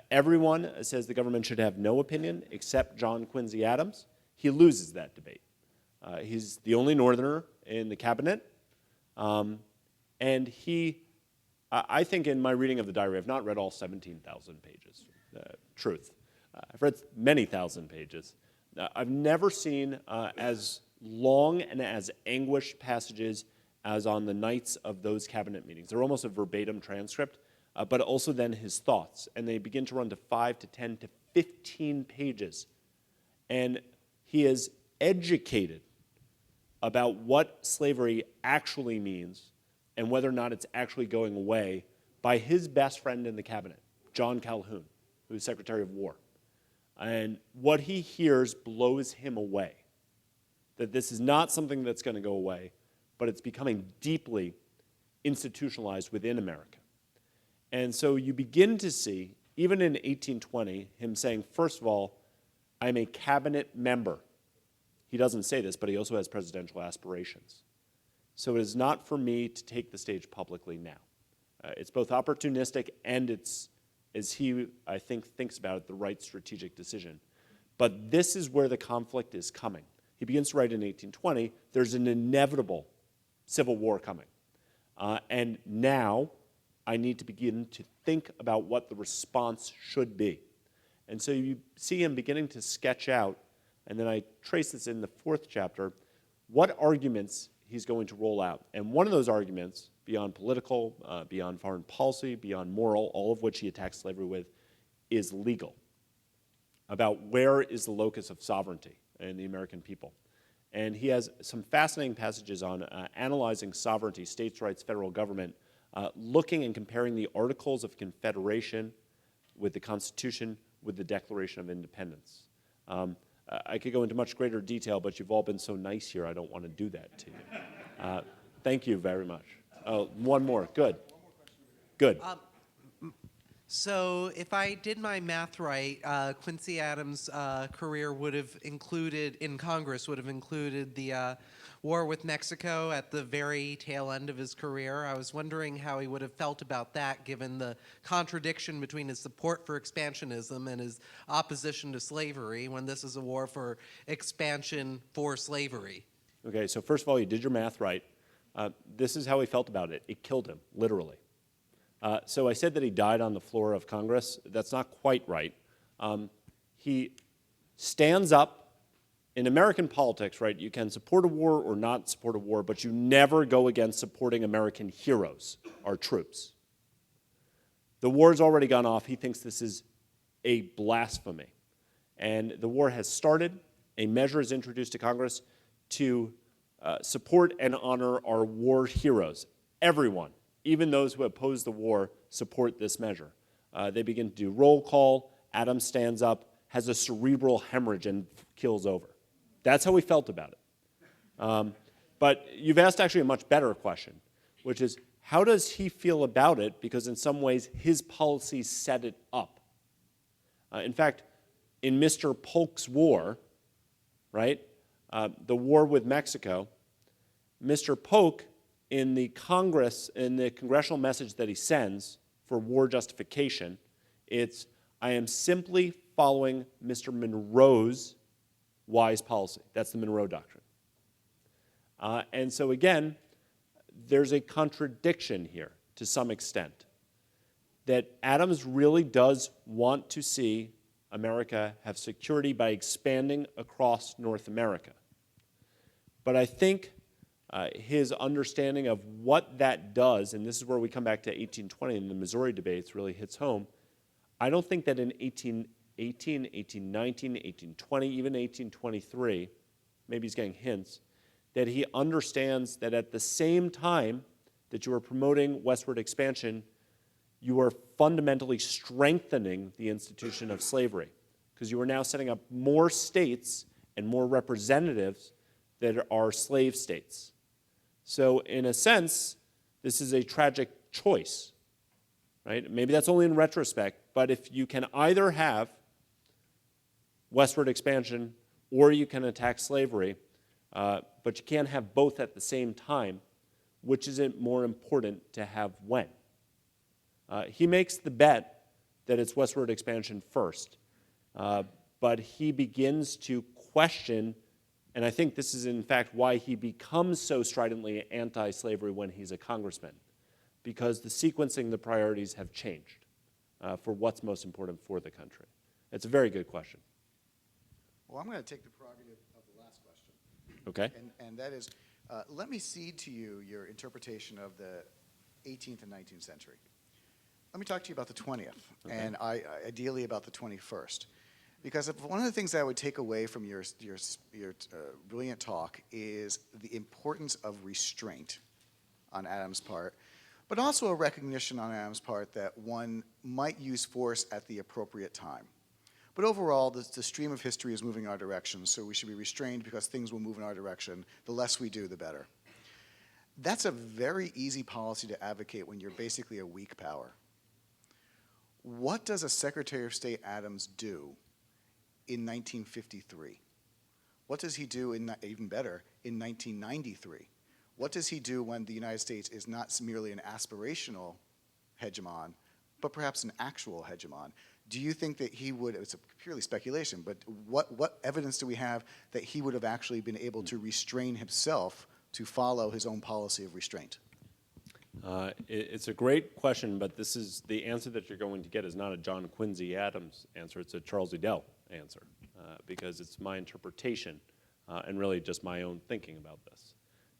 Everyone says the government should have no opinion except John Quincy Adams. He loses that debate. He's the only Northerner in the cabinet. And I think in my reading of the diary, I've not read all 17,000 pages, truth. I've read many thousand pages. I've never seen as long and as anguished passages as on the nights of those cabinet meetings. They're almost a verbatim transcript. but also then his thoughts. And they begin to run to 5 to 10 to 15 pages. And he is educated about what slavery actually means and whether or not it's actually going away by his best friend in the cabinet, John Calhoun, who's Secretary of War. And what he hears blows him away, that this is not something that's going to go away, but it's becoming deeply institutionalized within America. And so you begin to see, even in 1820, him saying, first of all, I'm a cabinet member. He doesn't say this, but he also has presidential aspirations. So it is not for me to take the stage publicly now. It's both opportunistic and it's, as he, I think, thinks about it, the right strategic decision. But this is where the conflict is coming. He begins to write in 1820, there's an inevitable civil war coming. And now I need to begin to think about what the response should be. And so you see him beginning to sketch out, and then I trace this in the 4th chapter, what arguments he's going to roll out. And one of those arguments, beyond political, beyond foreign policy, beyond moral, all of which he attacks slavery with, is legal, about where is the locus of sovereignty in the American people. And he has some fascinating passages on analyzing sovereignty, states' rights, federal government, looking and comparing the Articles of Confederation with the Constitution, with the Declaration of Independence. I could go into much greater detail, but you've all been so nice here, I don't want to do that to you. Thank you very much. Oh, one more. Good. Good. So if I did my math right, Quincy Adams' career would have included, in Congress, would have included the war with Mexico at the very tail end of his career. I was wondering how he would have felt about that, given the contradiction between his support for expansionism and his opposition to slavery, when this is a war for expansion for slavery. Okay, so first of all, you did your math right. This is how he felt about it. It killed him, literally. So I said that he died on the floor of Congress. That's not quite right. He stands up. In American politics, right, you can support a war or not support a war, but you never go against supporting American heroes, our troops. The war's already gone off. He thinks this is a blasphemy. And the war has started. A measure is introduced to Congress to support and honor our war heroes. Everyone, even those who oppose the war, support this measure. They begin to do roll call. Adams stands up, has a cerebral hemorrhage, and keels over. That's how he felt about it. But you've asked actually a much better question, which is, how does he feel about it? Because in some ways, his policies set it up. In fact, in Mr. Polk's war, right, the war with Mexico, Mr. Polk, in the Congress, in the congressional message that he sends for war justification, it's, I am simply following Mr. Monroe's wise policy. That's the Monroe Doctrine. And so again, there's a contradiction here to some extent, that Adams really does want to see America have security by expanding across North America. But I think his understanding of what that does, and this is where we come back to 1820 and the Missouri debates really hits home, I don't think that in 1818, 1819, 1820, even 1823, maybe he's getting hints, that he understands that at the same time that you are promoting westward expansion, you are fundamentally strengthening the institution of slavery, because you are now setting up more states and more representatives that are slave states. So in a sense, this is a tragic choice, right? Maybe that's only in retrospect, but if you can either have westward expansion or you can attack slavery, but you can't have both at the same time, which is it more important to have when? He makes the bet that it's westward expansion first, but he begins to question, and I think this is in fact why he becomes so stridently anti-slavery when he's a congressman, because the sequencing, the priorities have changed for what's most important for the country. It's a very good question. Well, I'm going to take the prerogative of the last question. Okay. And that is, let me cede to you your interpretation of the 18th and 19th century. Let me talk to you about the 20th, and ideally about the 21st. Because one of the things that I would take away from your brilliant talk is the importance of restraint on Adams' part, but also a recognition on Adams' part that one might use force at the appropriate time. But overall, the stream of history is moving in our direction, so we should be restrained because things will move in our direction. The less we do, the better. That's a very easy policy to advocate when you're basically a weak power. What does a Secretary of State Adams do in 1953? What does he do, even better, in 1993? What does he do when the United States is not merely an aspirational hegemon, but perhaps an actual hegemon? Do you think that he would, it's a purely speculation, but what evidence do we have that he would have actually been able to restrain himself to follow his own policy of restraint? It's a great question, but this is the answer that you're going to get is not a John Quincy Adams answer. It's a Charles Edel answer because it's my interpretation and really just my own thinking about this.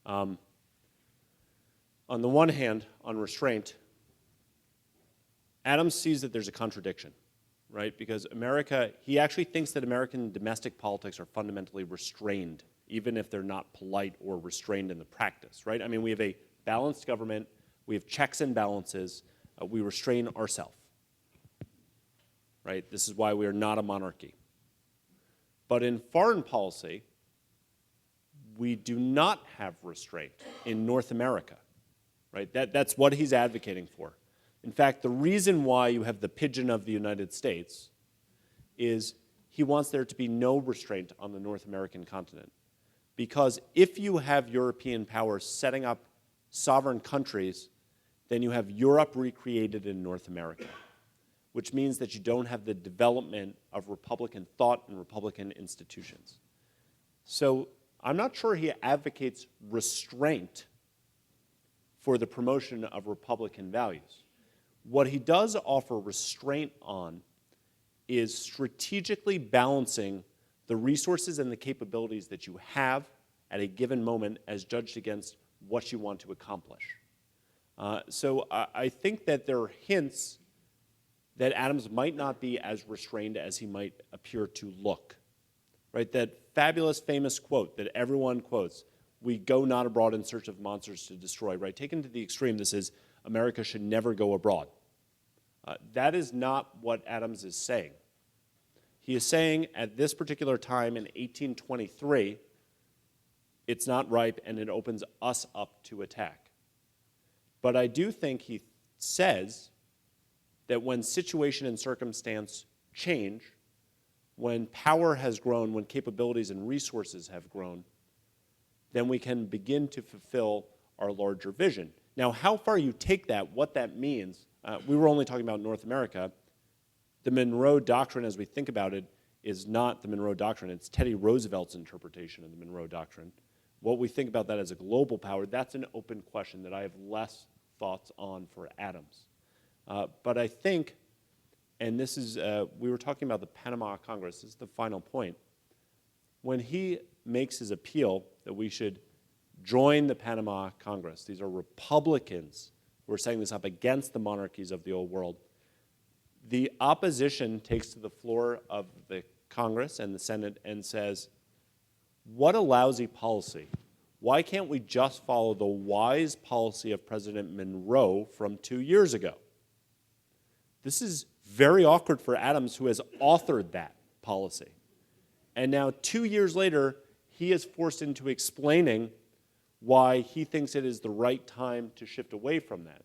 On the one hand, on restraint, Adams sees that there's a contradiction, right? Because America, he actually thinks that American domestic politics are fundamentally restrained, even if they're not polite or restrained in the practice, right? I mean, we have a balanced government. We have checks and balances. We restrain ourselves, right? This is why we are not a monarchy. But in foreign policy, we do not have restraint in North America, right? That's what he's advocating for. In fact, the reason why you have the pigeon of the United States is he wants there to be no restraint on the North American continent. Because if you have European powers setting up sovereign countries, then you have Europe recreated in North America, which means that you don't have the development of Republican thought and Republican institutions. So I'm not sure he advocates restraint for the promotion of Republican values. What he does offer restraint on is strategically balancing the resources and the capabilities that you have at a given moment as judged against what you want to accomplish. So I think that there are hints that Adams might not be as restrained as he might appear to look. Right? That fabulous, famous quote that everyone quotes, "We go not abroad in search of monsters to destroy." Right? Taken to the extreme, this is America should never go abroad. That is not what Adams is saying. He is saying at this particular time in 1823, it's not ripe and it opens us up to attack. But I do think he says that when situation and circumstance change, when power has grown, when capabilities and resources have grown, then we can begin to fulfill our larger vision. Now, how far you take that, what that means, we were only talking about North America. The Monroe Doctrine, as we think about it, is not the Monroe Doctrine. It's Teddy Roosevelt's interpretation of the Monroe Doctrine. What we think about that as a global power, that's an open question that I have less thoughts on for Adams. But I think, and this is, we were talking about the Panama Congress, this is the final point. When he makes his appeal that we should join the Panama Congress, these are Republicans who are setting this up against the monarchies of the old world, the opposition takes to the floor of the Congress and the Senate and says, what a lousy policy. Why can't we just follow the wise policy of President Monroe from 2 years ago? This is very awkward for Adams, who has authored that policy. And now 2 years later, he is forced into explaining why he thinks it is the right time to shift away from that.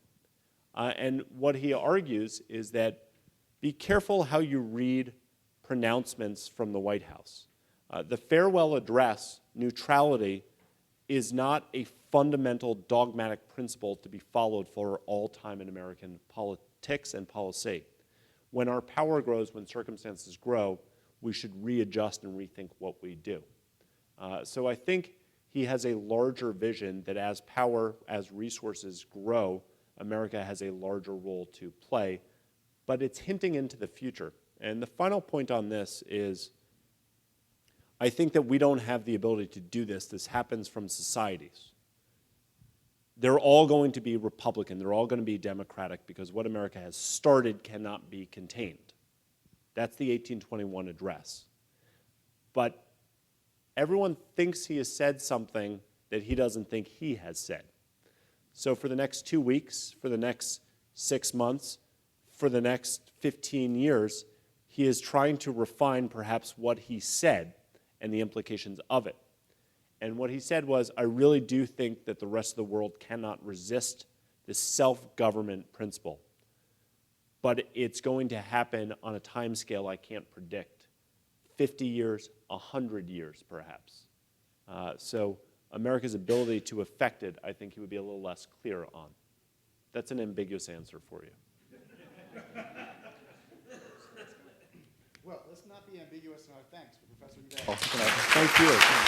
And what he argues is that be careful how you read pronouncements from the White House. The farewell address, neutrality, is not a fundamental dogmatic principle to be followed for all time in American politics and policy. When our power grows, when circumstances grow, we should readjust and rethink what we do. So I think he has a larger vision that as power, as resources grow, America has a larger role to play, but it's hinting into the future. And the final point on this is, I think that we don't have the ability to do this. This happens from societies. they're all going to be Republican. They're all going to be Democratic because what America has started cannot be contained. That's the 1821 address. But everyone thinks he has said something that he doesn't think he has said. So for the next 2 weeks, for the next 6 months, for the next 15 years, he is trying to refine perhaps what he said and the implications of it. And what he said was, I really do think that the rest of the world cannot resist this self-government principle. But it's going to happen on a time scale I can't predict. 50 years, 100 years, perhaps. So America's ability to affect it, I think he would be a little less clear on. That's an ambiguous answer for you. Well, let's not be ambiguous in our thanks for Professor Edel. Thank you.